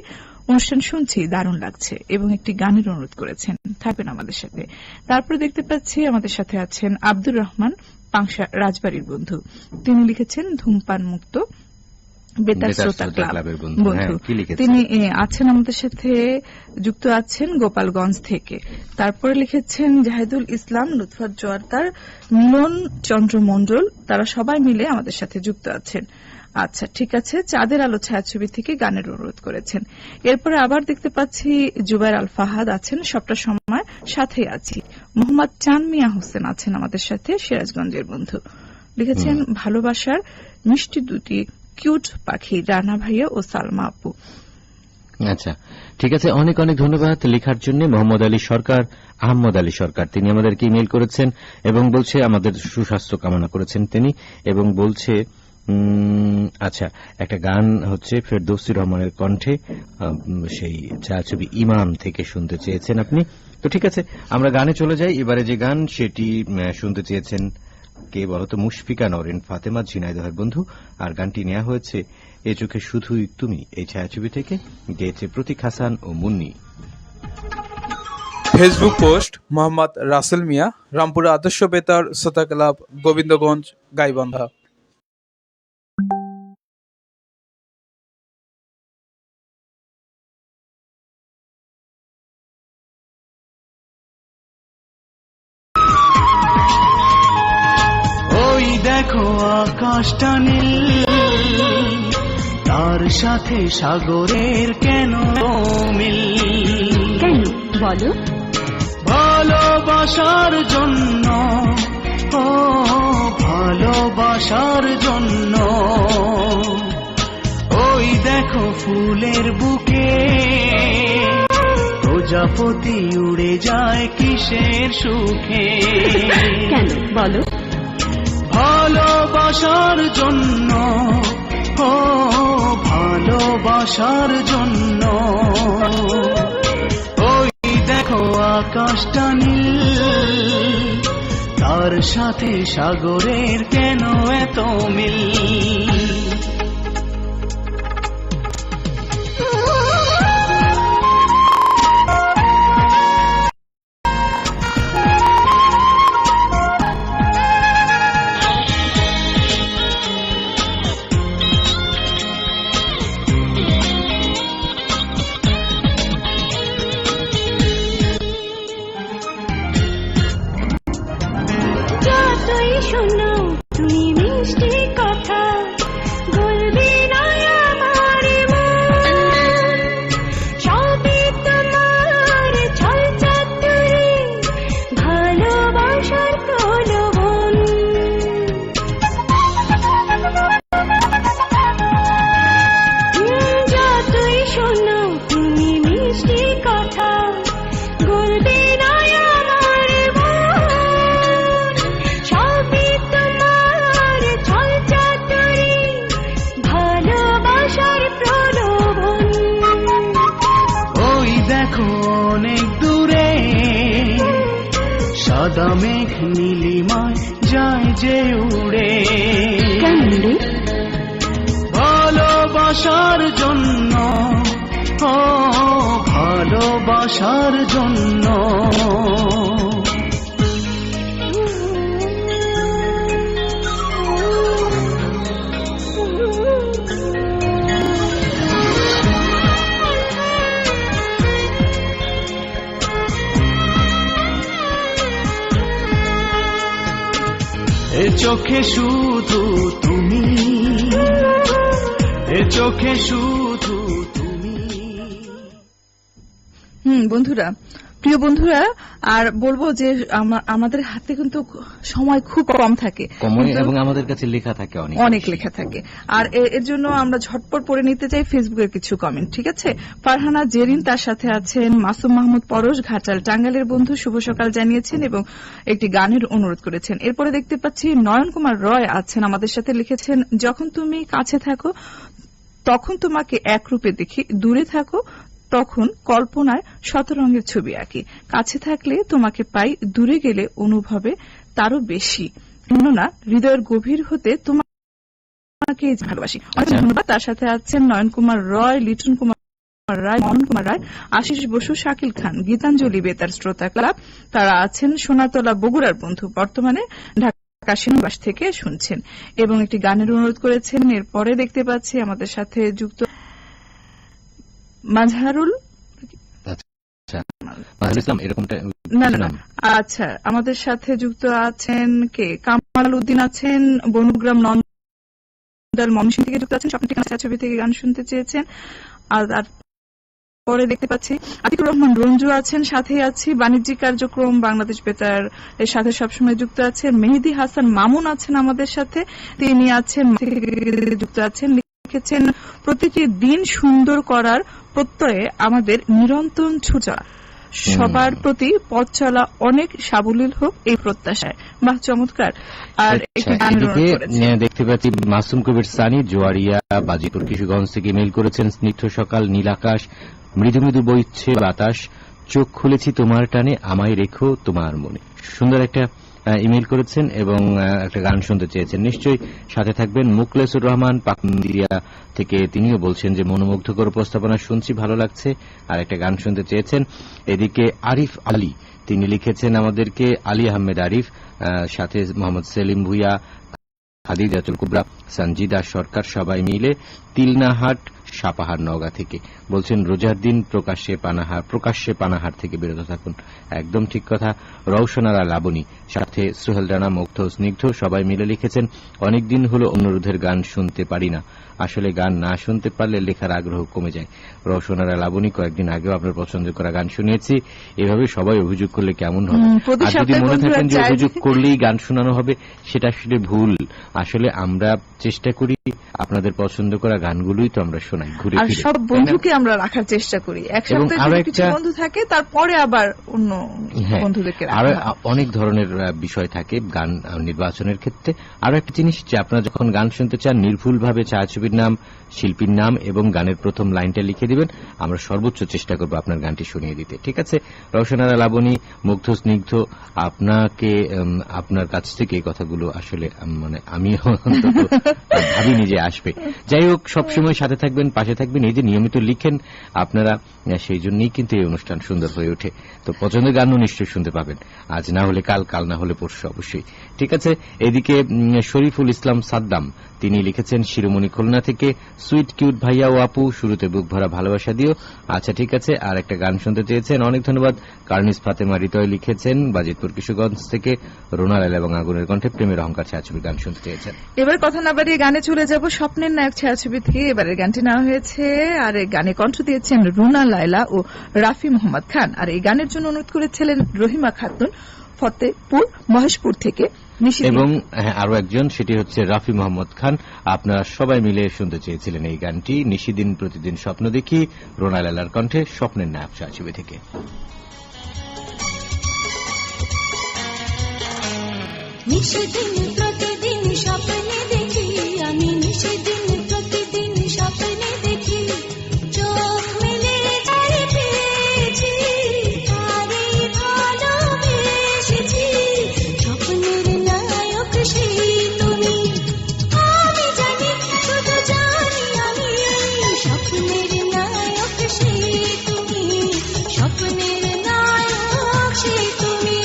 অনুষ্ঠান শুনছি, দারুণ লাগছে এবং একটি গানের অনুরোধ করেছেন, থাকবেন আমাদের সাথে। তারপরে দেখতে পাচ্ছি আমাদের সাথে আছেন আব্দুর রহমান, পাংশা রাজবাড়ির বন্ধু। তিনি লিখেছেন ধূমপান মুক্ত বেতার শ্রোতা ক্লাবের বন্ধু। তিনি আছেন আমাদের সাথে যুক্ত আছেন গোপালগঞ্জ থেকে। তারপরে লিখেছেন জাহিদুল ইসলাম, লুৎফাত জোয়ারদার, মিলন চন্দ্র মণ্ডল, তারা সবাই মিলে আমাদের সাথে যুক্ত আছেন। আচ্ছা, ঠিক আছে। চাঁদের আলো ছায়াছবি থেকে গানের অনুরোধ করেছেন। এরপরে আবার দেখতে পাচ্ছি জুবাইর আল ফাহাদ আছেন, সবটা সময় সাথে আছি। মোহাম্মদ চান মিয়া হোসেন আছেন আমাদের সাথে, সিরাজগঞ্জের বন্ধু। লিখেছেন ভালোবাসার মিষ্টি দুটি কিউট পাখি, রানা ভাইয়া ও সালমা আপু। আচ্ছা, ঠিক আছে, অনেক অনেক ধন্যবাদ লেখার জন্য। মোহাম্মদ আলী সরকার, আহমদ আলী সরকার, তিনি আমাদেরকে ইমেল করেছেন এবং বলছে আমাদের সুস্বাস্থ্য কামনা করেছেন তিনি, এবং বলছে আচ্ছা, একটা গান হচ্ছে ফেরদৌসী রহমানের কণ্ঠে, সেই ছায়াছবি ইমাম থেকে শুনতে চেয়েছেন আপনি। তো ঠিক আছে, আমরা গানে চলে যাই। এবারে যে গান সেটি শুনতে চেয়েছেন কে বলতো? মুশফিকা নরেন ফাতেমা, ঝিনাইদহের বন্ধু। আর গানটি নেওয়া হয়েছে এ চোখে শুধুই তুমি এই ছায়াছবি থেকে, গেয়েছে প্রতীক হাসান ও মুন্নি। ফেসবুক পোস্ট মোহাম্মদ রাসেল মিয়া, রামপুরা আদর্শ বেতার শ্রোতা ক্লাব, গোবিন্দগঞ্জ, গাইবান্ধা। ওই দেখো আকাশটা নীল, তার সাথে সাগরের কেন মিল? কেন বলো? ভালোবাসার জন্য, ও ভালোবাসার জন্য। ওই দেখো ফুলের বুকে প্রজাপতি উড়ে যায় কিসের সুখে? কেন বলো? ভালোবাসার জন্য, ও ভালোবাসার জন্য। ওই দেখো আকাশটা নীল, তার সাথে সাগরের কেন এত মিল? শোনো তুমি মিষ্টি কথা, বলবি না আমার মন, সবই তোমার ছল চাতুরি, ভালোবাসার প্রলোভন। যতই শোনো তুমি মিষ্টি কথা, বলবি না আমার মন, সবই তোমার ছল চাতুরি, ভালোবাসার প্রলোভন। ওই দেখো অনেক দূরে সাদা মেঘ নীলিমায় যায় যে উড়ে। কেন? ভালোবাসার জন্য, ও ভালোবাসার জন্য। এ চোখে শুধু তুমি, এ চোখে শুধু তুমি। বন্ধুরা, প্রিয় বন্ধুরা, আর বলবো যে আমাদের হাতে কিন্তু সময় খুব কম থাকে এবং আমাদের কাছে লেখা থাকে অনেক লেখা থাকে, আর এর জন্য আমরা ঝটপট পড়ে নিতে চাই ফেসবুকের কিছু কমেন্ট। ঠিক আছে, ফারহানা জেরিন, তার সাথে আছেন মাসুম মাহমুদ পরশ, ঘাটাল টাঙ্গাইলের বন্ধু, শুভ সকাল জানিয়েছেন এবং একটি গানের অনুরোধ করেছেন। এরপরে দেখতে পাচ্ছি নয়ন কুমার রয় আছেন আমাদের সাথে, লিখেছেন যখন তুমি কাছে থাকো তখন তোমাকে এক রূপে দেখি, দূরে থাকো তখন কল্পনায় শত রঙের ছবি আঁকি, কাছে থাকলে তোমাকে পাই, দূরে গেলে অনুভবে তারও বেশি, কেননা হৃদয়ের গভীর হতে তোমাকে ভালোবাসি। অনেক ধন্যবাদ। তার সাথে আছেন নয়ন কুমার রয়, লিটন কুমার রায়, মনন কুমার রায়, আশিস বসু, শাকিল খান, গীতাঞ্জলি বেতার শ্রোতা ক্লাব। তারা আছেন সোনাতলা বগুড়ার বন্ধু, বর্তমানে ঢাকা সেনাবাস থেকে শুনছেন এবং একটি গানের অনুরোধ করেছেন। এরপরে দেখতে পাচ্ছি আমাদের সাথে যুক্ত মাঝহারুল ইসলাম, এরকমটা না, আচ্ছা, আমাদের সাথে যুক্ত আছেন কে, কামাল উদ্দিন আছেন, বনুগ্রাম নন্দাল ময়মনসিংহ থেকে যুক্ত আছেন, স্বপ্ন ঠিকানা ছবি থেকে গান শুনতে চেয়েছেন। আর পরে দেখতে পাচ্ছি আতিকুর রহমান রঞ্জু আছেন, সাথে আছি বাণিজ্যিক কার্যক্রম বাংলাদেশ বেতার এর সাথে সবসময় যুক্ত আছেন। মেহেদি হাসান মামুন আছেন আমাদের সাথে, তিনি আছেন যুক্ত আছেন, লিখেছেন প্রতিটি দিন সুন্দর করার প্রত্যয়ে আমাদের নিরন্তর ছুটা, সবার প্রতি পথ চলা অনেক সাবলীল হোক এই প্রত্যাশায়। বাহ, চমৎকার। আর দেখতে পাচ্ছি মাসুম কবির সানি জোয়ারিয়া বাজিপুর কিশোরগঞ্জ থেকে ইমেল করেছেন, স্নিগ্ধ সকাল, নীল আকাশ, মৃদু মৃদু বইছে বাতাস, চোখ খুলেছি তোমার টানে, আমায় রেখো তোমার মনে। সুন্দর একটা ইমেল করেছেন এবং একটা গান শুনতে চেয়েছেন। নিশ্চয়ই সাথে থাকবেন। মুখলেসুর রহমান পাকুন্দিয়া থেকে তিনিও বলছেন যে মনোমুগ্ধকর উপস্থাপনা শুনছি, ভালো লাগছে, আর একটা গান শুনতে চেয়েছেন। এদিকে আরিফ আলী, তিনি লিখেছেন আমাদেরকে, আলী আহমেদ আরিফ, সাথে মোহাম্মদ সেলিম ভুইয়া, খাদিজাতুল কুবরা, সঞ্জিদা সরকার, সবাই মিলে তিলনাহাট সাপাহার নওগাঁ থেকে বলছেন রোজার দিন প্রকাশ্যে পানাহার থেকে বিরত থাকুন। একদম ঠিক কথা। রওশনারা লাবণী, সাথে সোহেল রানা, মুগ্ধ, স্নিগ্ধ সবাই মিলে লিখেছেন, অনেকদিন হলো অনুরোধের গান শুনতে পারি না, আসলে গান না শুনতে পারলে লেখার আগ্রহ কমে যায়। রওশনারা লাবণী, কয়েকদিন আগেও আপনার পছন্দ করা গান শুনিয়েছি। এভাবে সবাই অভিযোগ করলে কেমন হবে? আর যদি মনে থাকেন যে অভিযোগ করলেই গান শোনানো হবে, সেটা আসলে ভুল। আসলে আমরা চেষ্টা করি আপনাদের পছন্দ করা গানগুলোই তো আমরা শোনাই ঘুরে ফিরে, সব বন্ধুকে আমরা রাখার চেষ্টা করি। একসাথে কিছু বন্ধু থাকে, তারপরে আবার অন্য বন্ধুদেরকে। আরো অনেক ধরনের বিষয় থাকে গান নির্বাচনের ক্ষেত্রে। আরো একটা জিনিস, যে আপনারা যখন গান শুনতে চান, নির্ভুলভাবে ছায়াছবির নাম, শিল্পীর নাম এবং গানের প্রথম লাইনটা লিখে দিবেন। আমরা সর্বোচ্চ চেষ্টা করব আপনার গানটি শুনিয়ে দিতে। ঠিক আছে? রওশনারা লাবণী, মুগ্ধ, স্নিগ্ধ, আপনাকে আপনার কাছ থেকে এই কথাগুলো আসলে মানে আমি ভাবিনি যে আসবে। যাই হোক, সবসময় সাথে থাকবেন, পাশে থাকবেন। এই যে নিয়মিত লিখেন আপনারা, সেই জন্যই কিন্তু এই অনুষ্ঠান সুন্দর হয়ে ওঠে। তো পছন্দের গানও নিশ্চয়ই শুনতে পাবেন, আজ না হলে কাল, কাল না হলে পরশু অবশ্যই। ঠিক আছে? এদিকে শরীফুল ইসলাম সাদ্দাম, তিনি লিখেছেন শিরোমণি খুলনা থেকে, সুইট কিউট ভাইয়া ও আপু, শুরুতে বুক ভরা ভালোবাসা দিও। আচ্ছা, ঠিক আছে। আর একটা গান শুনতে চেয়েছেন, অনেক ধন্যবাদ। কার্নিস ফাতেমা হৃদয় লিখেছেন বাজিতপুর কিশোরগঞ্জ থেকে, রোনা লাল এবং আগুনের কণ্ঠে প্রেমের অহংকার ছায়াছবির গান শুনতে চেয়েছেন। এবার কথা না বাড়িয়ে গানে চলে যাব। স্বপ্নের নায়ক ছায়াছবি থেকে এবারের গানটি নেওয়া হয়েছে, আর এই গানে কণ্ঠ দিয়েছেন রুনা লায়লা ও রাফি মোহাম্মদ খান। আর এই গানের জন্য অনুরোধ করেছিলেন রহিমা খাতুন, ফতেপুর মহেশপুর থেকে। এবং আরো একজন, সেটি হচ্ছে রাফি মোহাম্মদ খান। আপনারা সবাই মিলে শুনতে চেয়েছিলেন এই গানটি, নিশিদিন প্রতিদিন স্বপ্ন দেখি, রোনা লালার কণ্ঠে, স্বপ্নের নায়ক ছায়াছবি থেকে। নিশিদিন প্রতিদিন স্বপ্নে দেখি, আমি নিশিদিন প্রতিদিন স্বপ্নে দেখি, চোখ মেলে তারে পেয়েছি, তারে ভালোবেসেছি, স্বপ্নের নায়ক সেই তুমি, আমি জানি, শুধু জানি আমি, স্বপ্নের নায়ক সেই তুমি, স্বপ্নের নায়ক সেই তুমি।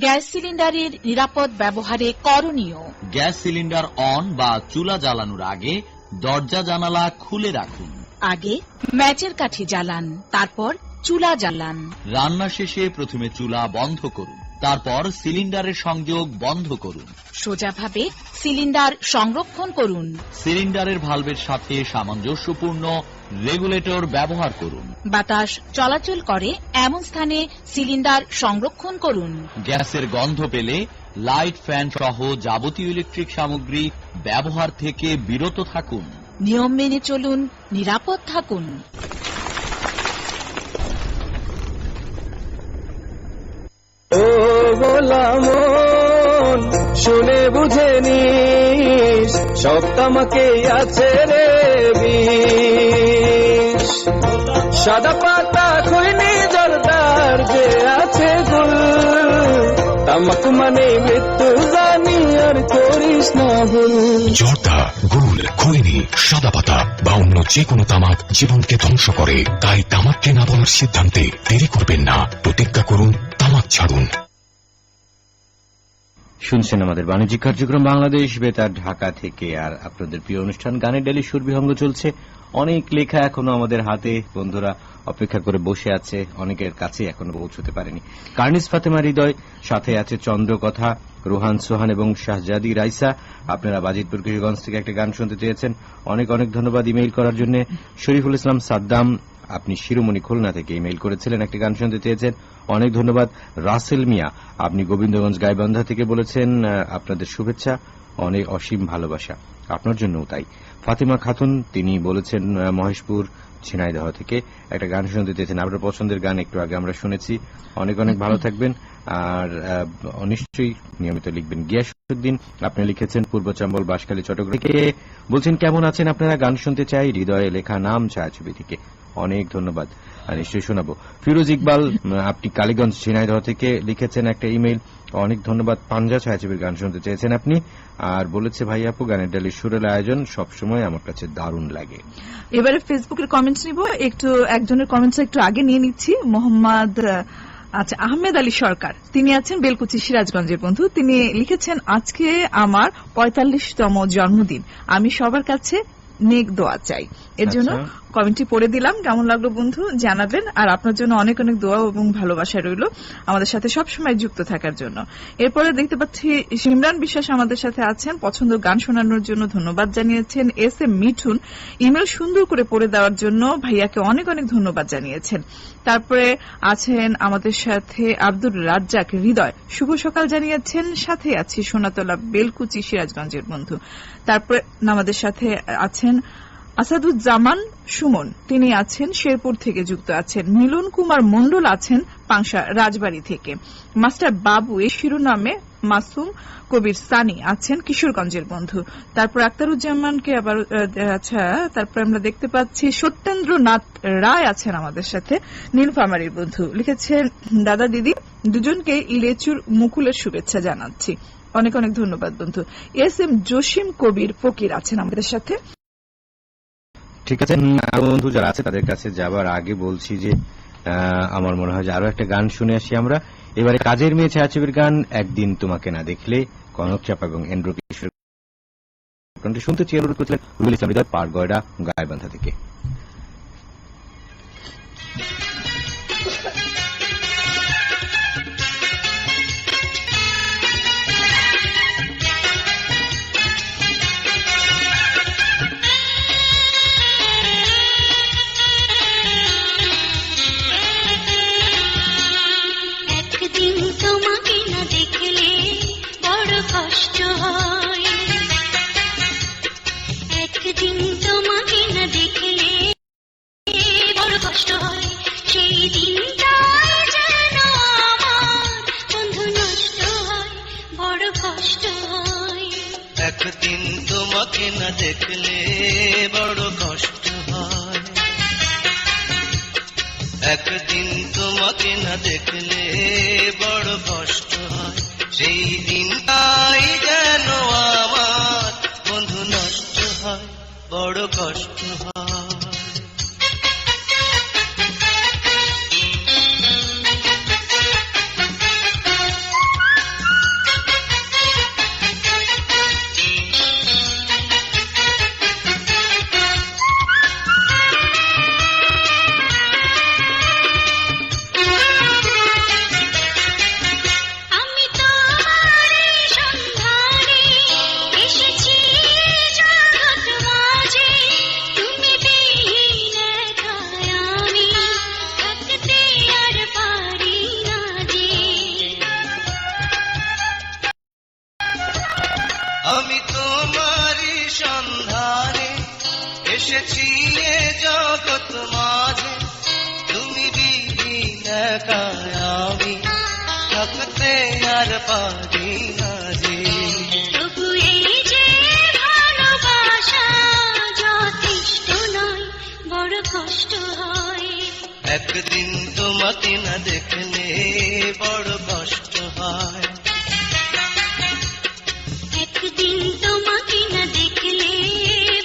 গ্যাস সিলিন্ডারের নিরাপদ ব্যবহারে করণীয়। গ্যাস সিলিন্ডার অন বা চুলা জ্বালানোর আগে দরজা জানালা খুলে রাখুন। আগে ম্যাচের কাঠি জ্বালান, তারপর চুলা জ্বালান। রান্না শেষে প্রথমে চুলা বন্ধ করুন, তারপর সিলিন্ডারের সংযোগ বন্ধ করুন। সোজাভাবে সিলিন্ডার সংরক্ষণ করুন। সিলিন্ডারের ভালভের সাথে সামঞ্জস্যপূর্ণ রেগুলেটর ব্যবহার করুন। বাতাস চলাচল করে এমন স্থানে সিলিন্ডার সংরক্ষণ করুন। গ্যাসের গন্ধ পেলে লাইট, ফ্যান সহ যাবতীয় ইলেকট্রিক সামগ্রী ব্যবহার থেকে বিরত থাকুন। নিয়ম মেনে চলুন, নিরাপদ থাকুন। ও গোলাম শুনে বুঝে নিস, সব তামাকে আছে রে বিষ। সাদা পাতা খৈনি জলদার যে আছে গুল, তামাক মানে মৃত্যু জানি আর করিস না ভুল। জর্দা, গুল, খৈনি, সাদা পাতা বা অন্য যে কোনো তামাক জীবনকে ধ্বংস করে। তাই তামাককে না বলার সিদ্ধান্তে দেরি করবেন না, প্রতিজ্ঞা করুন, তামাক ছাড়ুন। শুনছেন আমাদের বাণিজ্যিক কার্যক্রম বাংলাদেশ বেতার ঢাকা থেকে। আর আপনাদের প্রিয় অনুষ্ঠান গানের ডেলি সুরবিহঙ্গ চলছে। অনেক লেখা এখনো আমাদের হাতে, বন্ধুরা অপেক্ষা করে বসে আছে, অনেকের কাছে এখনো পৌঁছতে পারেনি। কার্নিস ফাতেমা হৃদয়, সাথে আছে চন্দ্রকথা, রোহান সোহান এবং শাহজাদি রাইসা। আপনারা বাজিতপুর কিশোরগঞ্জ থেকে একটা গান শুনতে চেয়েছেন, অনেক অনেক ধন্যবাদ ইমেইল করার জন্য। শরীফুল ইসলাম সাদ্দাম, আপনি শিরোমণি খুলনা থেকে ইমেইল করেছিলেন, একটি গান শুনতে চেয়েছেন, অনেক ধন্যবাদ। রাসেল মিয়া, আপনি গোবিন্দগঞ্জ গাইবান্ধা থেকে বলেছেন আপনাদের শুভেচ্ছা, অনেক অসীম ভালোবাসা আপনার জন্যও তাই। ফাতিমা খাতুন, তিনি বলেছেন মহেশপুর ঝিনাইদহ থেকে একটা গান শুনতে চেয়েছেন, আপনার পছন্দের গান একটু আগে আমরা শুনেছি। অনেক অনেক ভালো থাকবেন, আর নিশ্চয়ই নিয়মিত লিখবেন। গিয়াসউদ্দিন, আপনি লিখেছেন পূর্ব চম্বল বাঁশখালী চট্টগ্রাম থেকে, বলছেন কেমন আছেন আপনারা, গান শুনতে চাই, হৃদয়ে লেখা নাম ছায়াছবি থেকে। অনেক ধন্যবাদ, নিশ্চয়ই শোনাবো। ফিরোজ ইকবাল, আপনি কালীগঞ্জ ঝিনাইদহ থেকে লিখেছেন একটা ইমেইল, অনেক ধন্যবাদ। পাঞ্জা ছায়াছবির গান শুনতে চেয়েছেন আপনি, আর বলেছে ভাই আপু গানের ডালি সুরের আয়োজন সবসময় আমার কাছে দারুণ লাগে। এবারে ফেসবুকের কমেন্টস নিব, একটু একজনের কমেন্টস একটু আগে নিয়ে নিচ্ছি। মোহাম্মদ আহমেদ আলী সরকার, তিনি আছেন বেলকুচি সিরাজগঞ্জের বন্ধু। তিনি লিখেছেন আজকে আমার 45তম জন্মদিন, আমি সবার কাছে নেক দোয়া চাই। এর জন্য কমেন্টটি পড়ে দিলাম, কেমন লাগলো বন্ধু জানাবেন। আর আপনার জন্য অনেক অনেক দোয়া এবং ভালোবাসা রইল আমাদের সাথে সবসময় যুক্ত থাকার জন্য। এরপরে দেখতে পাচ্ছি সিমরান বিশ্বাস আমাদের সাথে আছেন, পছন্দ গান শোনানোর জন্য ধন্যবাদ জানিয়েছেন। এস এম মিঠুন ইমেল সুন্দর করে পড়ে দেওয়ার জন্য ভাইয়াকে অনেক অনেক ধন্যবাদ জানিয়েছেন। তারপরে আছেন আমাদের সাথে আব্দুর রাজ্জাক হৃদয়, শুভ সকাল জানিয়েছেন। সাথে আছি সোনাতলা বেলকুচি সিরাজগঞ্জের বন্ধু। তারপরে আমাদের সাথে আছেন আসাদুজ্জামান সুমন, তিনি আছেন শেরপুর থেকে যুক্ত আছেন। মিলন কুমার মন্ডল আছেন পাংশা রাজবাড়ী থেকে। মাস্টার বাবু এই শিরোনামে মাসুম কবির সানি আছেন কিশোরগঞ্জের বন্ধু। তারপর আক্তারুজ্জামানকে আবার তারপর আমরা দেখতে পাচ্ছি সত্যেন্দ্রনাথ রায় আছেন আমাদের সাথে, নীলফামারীর বন্ধু। লিখেছেন দাদা দিদি দুজনকে লেচুর মুকুলের শুভেচ্ছা জানাচ্ছি, অনেক অনেক ধন্যবাদ বন্ধু। এস এম জসিম কবির ফকির আছেন আমাদের সাথে। ঠিক আছে, বন্ধু যারা আছে তাদের কাছে যাবার আগে বলছি যে আমার মনে হয় যে আরো একটা গান শুনে আসি আমরা। এবারে কাজের মেয়ে ছায়াছবির গান একদিন তোমাকে না দেখলে, কনক চাপা এবং এন্ড্রু কিশোর শুনতে চেয়ে অনুরোধ করছিলেন রুবেল ইসলাম হৃদয়, পারগয়ডা গাইবান্ধা থেকে। একদিন তোমাকে না দেখলে বড় কষ্ট হয়, একদিন তোমাকে না দেখলে বড় কষ্ট হয়, সেই দিনটাই যেন আমার বন্ধু নষ্ট হয়, বড় কষ্ট হয়। মিশিয়ে জগৎ মাঝে তুমি বিহীন একা আমি থাকতে আর পারি না যে। তবু এই যে ভালোবাসা যথেষ্ট নয়, বড় কষ্ট হয়। একদিন তোমাকে না দেখলে বড় কষ্ট হয়। একদিন তোমাকে না দেখলে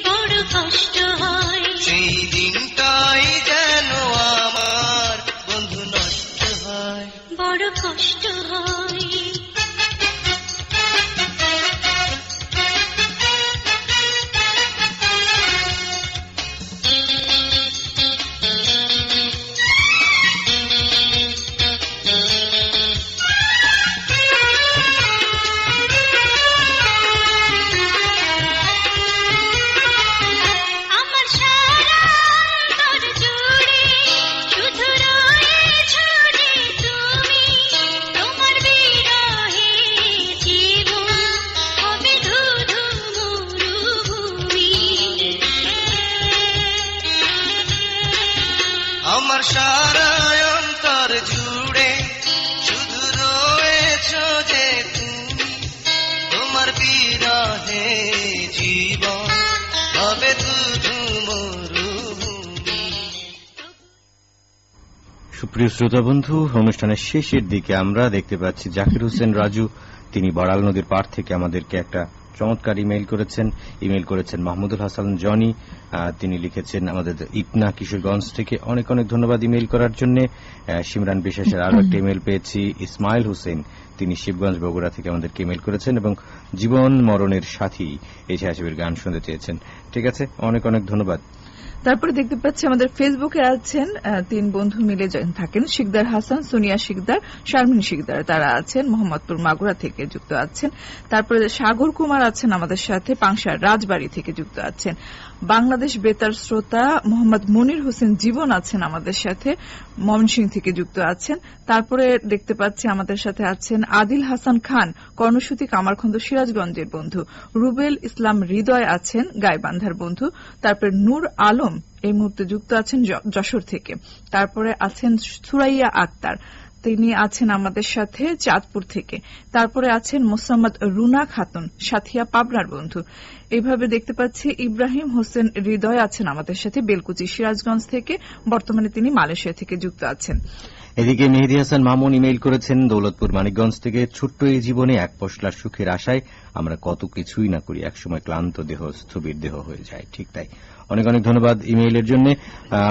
বড় কষ্ট হয়। সেই দিনটাই যেন আমার বন্ধু নষ্ট হয়, বড় কষ্ট হয়। আমার সারা অন্তর জুড়ে শুধু রয়েছো যে তুমি, তোমার বিরহে জীবন হবে ধুধু মরুভূমি। আমার সারা অন্তর জুড়ে শুধু রয়েছো যে তুমি, তোমার বিরহে জীবন হবে ধুধু মরুভূমি। সুপ্রিয় শ্রোতা বন্ধু, অনুষ্ঠানের শেষের দিকে আমরা দেখতে পাচ্ছি জাকির হোসেন রাজু, তিনি বড়াল নদীর পাড় থেকে আমাদেরকে একটা চমৎকার ইমেইল করেছেন মাহমুদুল হাসান জনি, তিনি লিখেছেন আমাদের ইটনা কিশোরগঞ্জ থেকে। অনেক অনেক ধন্যবাদ ইমেইল করার জন্য। সিমরান বিশ্বাসের আরো একটা ইমেইল পেয়েছি, ইসমাইল হোসেন, তিনি শিবগঞ্জ বগুড়া থেকে আমাদেরকে ইমেইল করেছেন এবং জীবন মরণের সাথী এই ছায়াছবির গান শুনতে চেয়েছেন। ঠিক আছে, অনেক অনেক ধন্যবাদ। তারপরে দেখতে পাচ্ছি আমাদের ফেসবুকে আছেন 3 বন্ধু মিলে থাকেন, শিকদার হাসান, সোনিয়া শিকদার, শারমিন শিকদার, তারা আছেন মোহাম্মদপুর মাগুরা থেকে যুক্ত আছেন। তারপরে সাগর কুমার আছেন আমাদের সাথে, পাংশার রাজবাড়ী থেকে যুক্ত আছেন। বাংলাদেশ বেতার শ্রোতা মোহাম্মদ মনির হোসেন জীবন আছেন আমাদের সাথে, ময়মনসিংহ থেকে যুক্ত আছেন। তারপরে দেখতে পাচ্ছি আমাদের সাথে আছেন আদিল হাসান খান, কর্ণসূতি কামারখন্দ সিরাজগঞ্জের বন্ধু। রুবেল ইসলাম হৃদয় আছেন গাইবান্ধার বন্ধু। তারপরে নূর আলম এই মুহূর্তে যুক্ত আছেন যশোর থেকে। তারপরে আছেন সুরাইয়া আক্তার, তিনি আছেন আমাদের সাথে চাঁদপুর থেকে। তারপরে আছেন মোসাম্মদ রুনা খাতুন, সাথিয়া পাবনার বন্ধু। এইভাবে দেখতে পাচ্ছি ইব্রাহিম হোসেন হৃদয় আছেন আমাদের সাথে বেলকুচি সিরাজগঞ্জ থেকে, বর্তমানে তিনি মালয়েশিয়া থেকে যুক্ত আছেন। এদিকে মেহেদী হাসান মামুন ইমেইল করেছেন দৌলতপুর মানিকগঞ্জ থেকে, ছোট্ট এই জীবনে এক পশলা সুখের আশায় আমরা কত কিছুই না করি, একসময় ক্লান্ত দেহ স্থবির দেহ হয়ে যায়। ঠিক তাই, অনেক অনেক ধন্যবাদ ইমেইলের জন্য।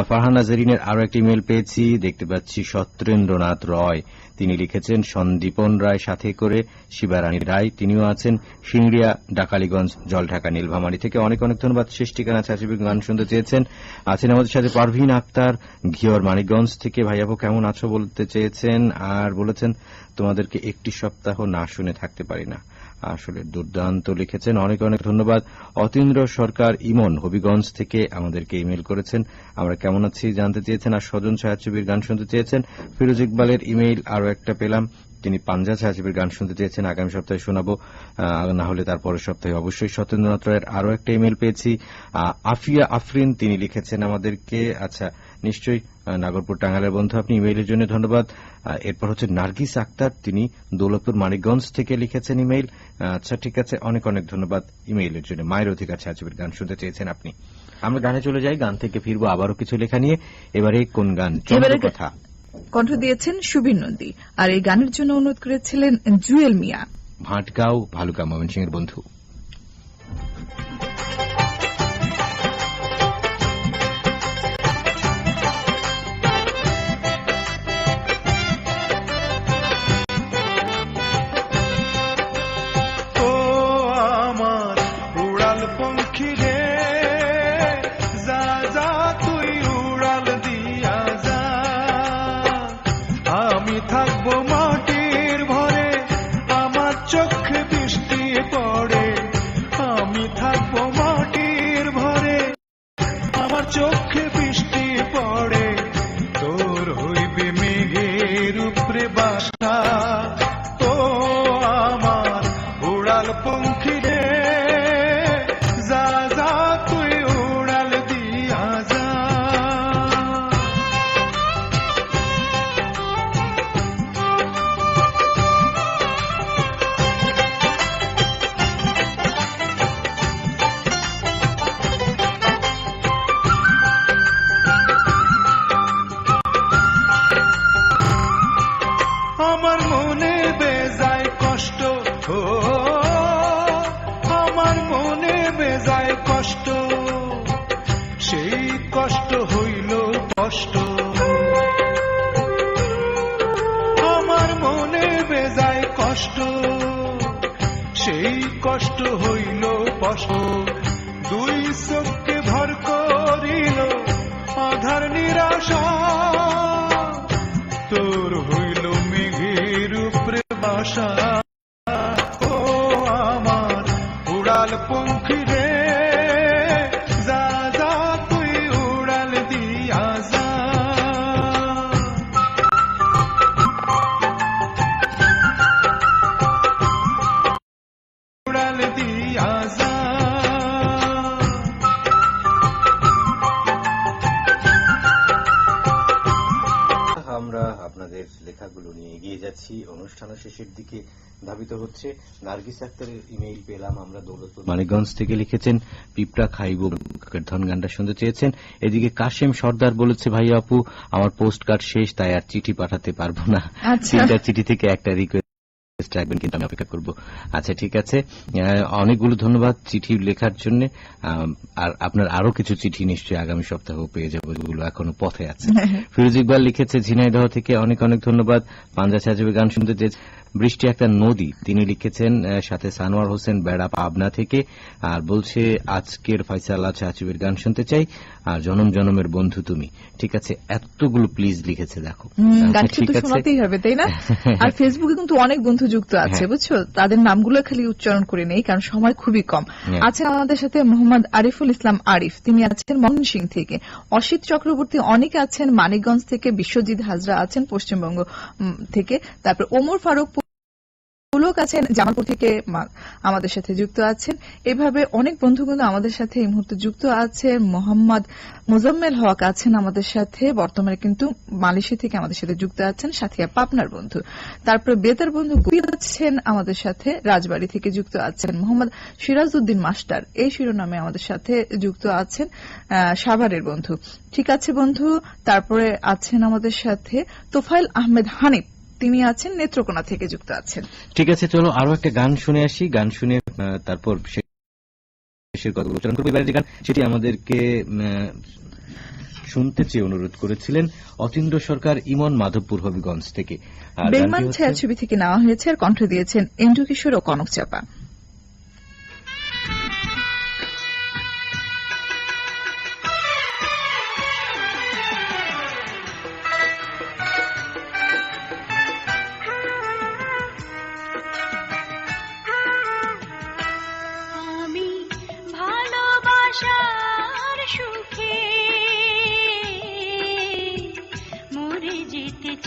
ফারহানা জেরিনের আরো একটা ইমেইল পেয়েছি, দেখতে পাচ্ছি সত্যেন্দ্রনাথ রয়, তিনি লিখেছেন সন্দীপন রায় সাথে করে শিবারানী রায়, তিনিও আছেন সিংড়িয়া ডাকালীগঞ্জ জলঢাকা নীলভামারী থেকে। অনেক অনেক ধন্যবাদ। শেষ ঠিকানা ছায়াছবির গান শুনতে চেয়েছেন। আছেন আমাদের সাথে পারভিন আক্তার, ঘিওর মানিকগঞ্জ থেকে, ভাইয়াবু কেমন আছো বলতে চেয়েছেন, আর বলেছেন তোমাদেরকে একটি সপ্তাহ না শুনে থাকতে পারি না। আসলে দুর্দান্ত লিখেছেন, অনেক অনেক ধন্যবাদ। অতীন্দ্র সরকার ইমন হবিগঞ্জ থেকে আমাদেরকে ইমেল করেছেন, আমরা কেমন আছি জানতে চেয়েছেন আর স্বজন ছায়াছবির গান শুনতে চেয়েছেন। ফিরোজ ইকবালের ইমেইল আরো একটা পেলাম, তিনি পাঞ্জা ছায়াছবির গান শুনতে চেয়েছেন, আগামী সপ্তাহে শোনাবো, না হলে তারপরের সপ্তাহে অবশ্যই। সত্যেন্দ্রনাথ রায়ের আরো একটা ইমেইল পেয়েছি, আফিয়া আফরিন, তিনি লিখেছেন আমাদেরকে, আচ্ছা নিশ্চয়ই নাগরপুর টাঙ্গাইলের বন্ধু, আপনি ইমেইলের জন্য ধন্যবাদ। এরপর হচ্ছে নার্গিস আক্তার, তিনি দৌলতপুর মানিকগঞ্জ থেকে লিখেছেন ইমেইল। আচ্ছা ঠিক আছে, অনেক অনেক ধন্যবাদ ইমেইলের জন্য। মায়ের অধিকার ছায়াছবির গান শুনতে চেয়েছেন আপনি। আমরা গানে চলে যাই, গান থেকে ফিরবো আবারও কিছু লেখা নিয়ে। এবারে কোন গান? কথা কণ্ঠ দিয়েছেন সুবীর নন্দী, আর এই গানের জন্য অনুরোধ করেছিলেন জুয়েল মিয়া। ভাটগাঁও ভালুকা ময়মনসিংহের বন্ধু। থাকবো মাটির ভরে, আমার চোখে বৃষ্টি পড়ে, কষ্ট হইল কষ্ট আমার মনে বেজায় কষ্ট সেই কষ্ট হইল কষ্ট দুই চোখকে ভর করিল আধার নিরাশা তোর হইল মেঘের উপরে বাসা ও আমার উড়াল পঙ্খী রে যা যা তুই উড়াল দিয়া যা উড়াল দিয়া যা আমরা আপনাদের লেখাগুলো নিয়ে এগিয়ে যাচ্ছি, অনুষ্ঠানের শেষের দিকে ধাবিত হচ্ছে। নার্গিস আক্তারের ইমেইল পেলাম আমরা দৌলতপুর মানিকগঞ্জ থেকে, লিখেছেন পিঁপড়া খাইব ধন গানটা শুনতে চেয়েছেন। এদিকে কাশেম সর্দার বলেছে, ভাই আপু আমার পোস্ট কার্ড শেষ, তাই আর চিঠি পাঠাতে পারবো না, 3টা চিঠি থেকে একটা রিকোয়েস্ট রাখবেন, কিন্তু আমি অপেক্ষা করবো। আচ্ছা ঠিক আছে, অনেকগুলো ধন্যবাদ চিঠি লেখার জন্য। আর আপনার আরো কিছু চিঠি নিশ্চয়ই আগামী সপ্তাহ পেয়ে যাবো, যেগুলো এখনো পথে আছে। ফিরোজ ইকবাল লিখেছে ঝিনাইদহ থেকে, অনেক অনেক ধন্যবাদ। পাঞ্জা সাহেবের গান শুনতে চেয়েছে। বৃষ্টি একটা নদী তিনি লিখেছেন, সাথে সানোয়ার হোসেন বেড়া পাবনা থেকে, আর বলছে আজকের ফয়সালা চাচুবের গান শুনতে চাই, আর জনম জনমের বন্ধু তুমি। ঠিক আছে, এতগুলো প্লিজ লিখেছে, দেখো গান কিন্তু শোনাতেই হবে, তাই না? আর ফেসবুকে কিন্তু অনেক বন্ধু যুক্ত আছে, বুঝছো, তাদের নামগুলো খালি উচ্চারণ করে নেই, কারণ সময় খুবই কম। আছেন আমাদের সাথে মোহাম্মদ আরিফুল ইসলাম আরিফ, তিনি আছেন ময়মনসিং থেকে। অসিত চক্রবর্তী অনেকে আছেন মানিকগঞ্জ থেকে। বিশ্বজিৎ হাজরা আছেন পশ্চিমবঙ্গ থেকে। তারপর ওমর ফারুক পুলক আছেন জামালপুর থেকে আমাদের সাথে যুক্ত আছেন। এভাবে অনেক বন্ধু কিন্তু আমাদের সাথে এই মুহূর্তে যুক্ত আছে। মোহাম্মদ মুজাম্মেল হক আছেন আমাদের সাথে, বর্তমানে কিন্তু মালয়েশিয়া থেকে আমাদের সাথে যুক্ত আছেন, সাথিয়া পাবনার বন্ধু। তারপরে বেতার বন্ধু আছেন আমাদের সাথে, রাজবাড়ী থেকে যুক্ত আছেন। মোহাম্মদ সিরাজউদ্দিন মাস্টার এই শিরোনামে আমাদের সাথে যুক্ত আছেন, সাভারের বন্ধু। ঠিক আছে বন্ধু, তারপরে আছেন আমাদের সাথে তোফাইল আহমেদ হানিফ, তিনি আছেন নেত্রকোনা থেকে যুক্ত আছেন। ঠিক আছে, চলো আরো একটা গান শুনে আসি। গান শুনে তারপর শেষের কথা উচ্চারণ করবো। এবারে যে গান সেটি আমাদেরকে শুনতে চেয়ে অনুরোধ করেছিলেন অতীন্দ্র সরকার, ইমন, মাধবপুর হবিগঞ্জ থেকে। বেমান ছায়াছবি থেকে নেওয়া হয়েছে, আর কণ্ঠ দিয়েছেন এন্ড্রু কিশোর ও কনক চাপা।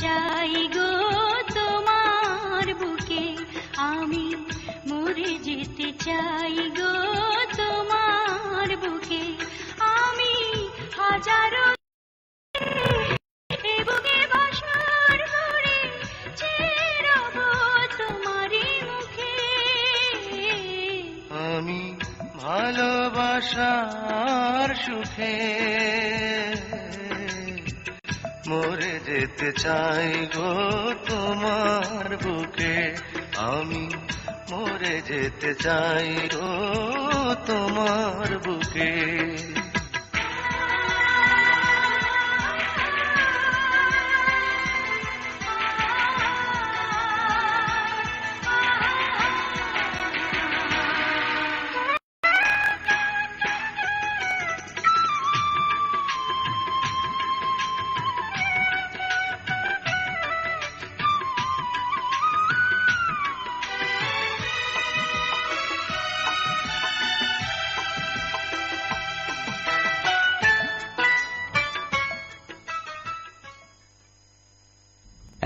চাই গো তোমার বুকে, আমি মরে যেতে চাই গো তোমার বুকে, আমি হাজারো বুকে বাসর করে চেয়ে রব তোমারই মুখে। আমি ভালোবাসার সুখে মরে যেতে চাই গো তোমার বুকে, আমি মরে যেতে চাই গো তোমার বুকে।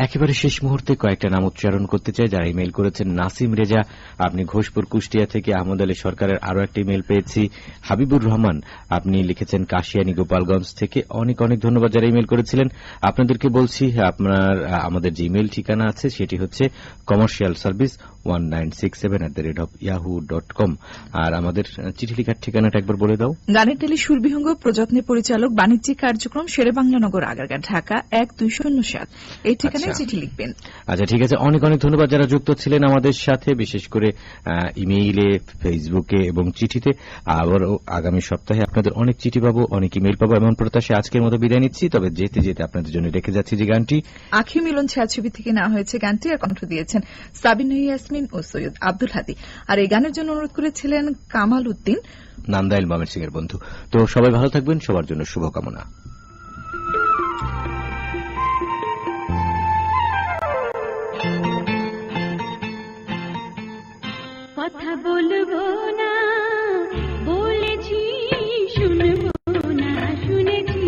একেবারে শেষ মুহূর্তে কয়েকটা নাম উচ্চারণ করতে চাই যারা ইমেল করেছেন। নাসিম রেজা, আপনি ঘোষপুর কুষ্টিয়া থেকে। আহমদ আলী সরকারের আরো একটা ইমেল পেয়েছি। হাবিবুর রহমান, আপনি লিখেছেন কাশিয়ানী গোপালগঞ্জ থেকে। অনেক অনেক ধন্যবাদ যারা ইমেল করেছিলেন। আপনাদেরকে বলছি আমাদের যে ইমেল ঠিকানা আছে সেটি হচ্ছে commercialservice1967@yahoo.com। আর আমাদের চিঠি লেখার ঠিকানাটা একবার বলে দাও। গানের টেলি সুরবিহঙ্গ, প্রযত্নে পরিচালক, বাণিজ্যিক কার্যক্রম, শেরেবাংলা নগর, আগারগাঁ, ঢাকা 1207। এই ঠিকানায় চিঠি লিখবেন। আচ্ছা, ঠিক আছে, অনেক অনেক ধন্যবাদ যারা যুক্ত ছিলেন আমাদের সাথে, বিশেষ করে ইমেইলে, ফেসবুকে এবং চিঠিতে। আবারও আগামী সপ্তাহে আপনাদের অনেক চিঠি পাবো, অনেক ইমেইল পাবো এমন প্রত্যাশা আজকের মতো বিদায় নিচ্ছি। তবে যেতে যেতে আপনাদের জন্য রেখে যাচ্ছি যে গানটি আখি মিলন ছায়াছবি থেকে নেওয়া হয়েছে। গানটি আর কণ্ঠ দিয়েছেন সাবিনা ইয়াসমিন ও সৈয়দ আব্দুল হাদি। আর এই গানের জন্য অনুরোধ করেছিলেন কামাল উদ্দিন, নান্দাইল ময়মনসিংহ এর বন্ধু। তো সবাই ভালো থাকবেন, সবার জন্য শুভকামনা। কথা বলবো না বলেছি, শুনবো না শুনেছি,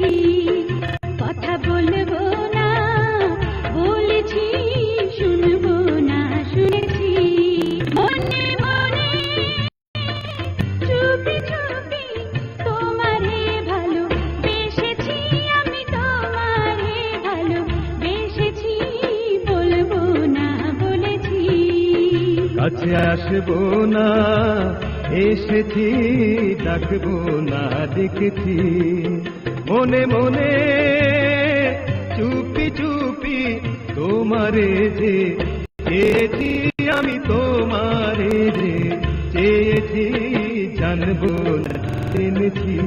কথা বলবো না বলেছি, শুনবো না শুনেছি, মনে মনে চুপি চুপি তোমারে ভালো বেসেছি, আমি তোমারে ভালো বেসেছি, বলবো না বলেছি, কাছে আসবো না এসেছি, ডাকবো না দেখেছি, মনে মনে চুপি চুপি তোমারে যে চেয়েছি, আমি তোমারে যে চেয়েছি, জানবো না জেনেছি।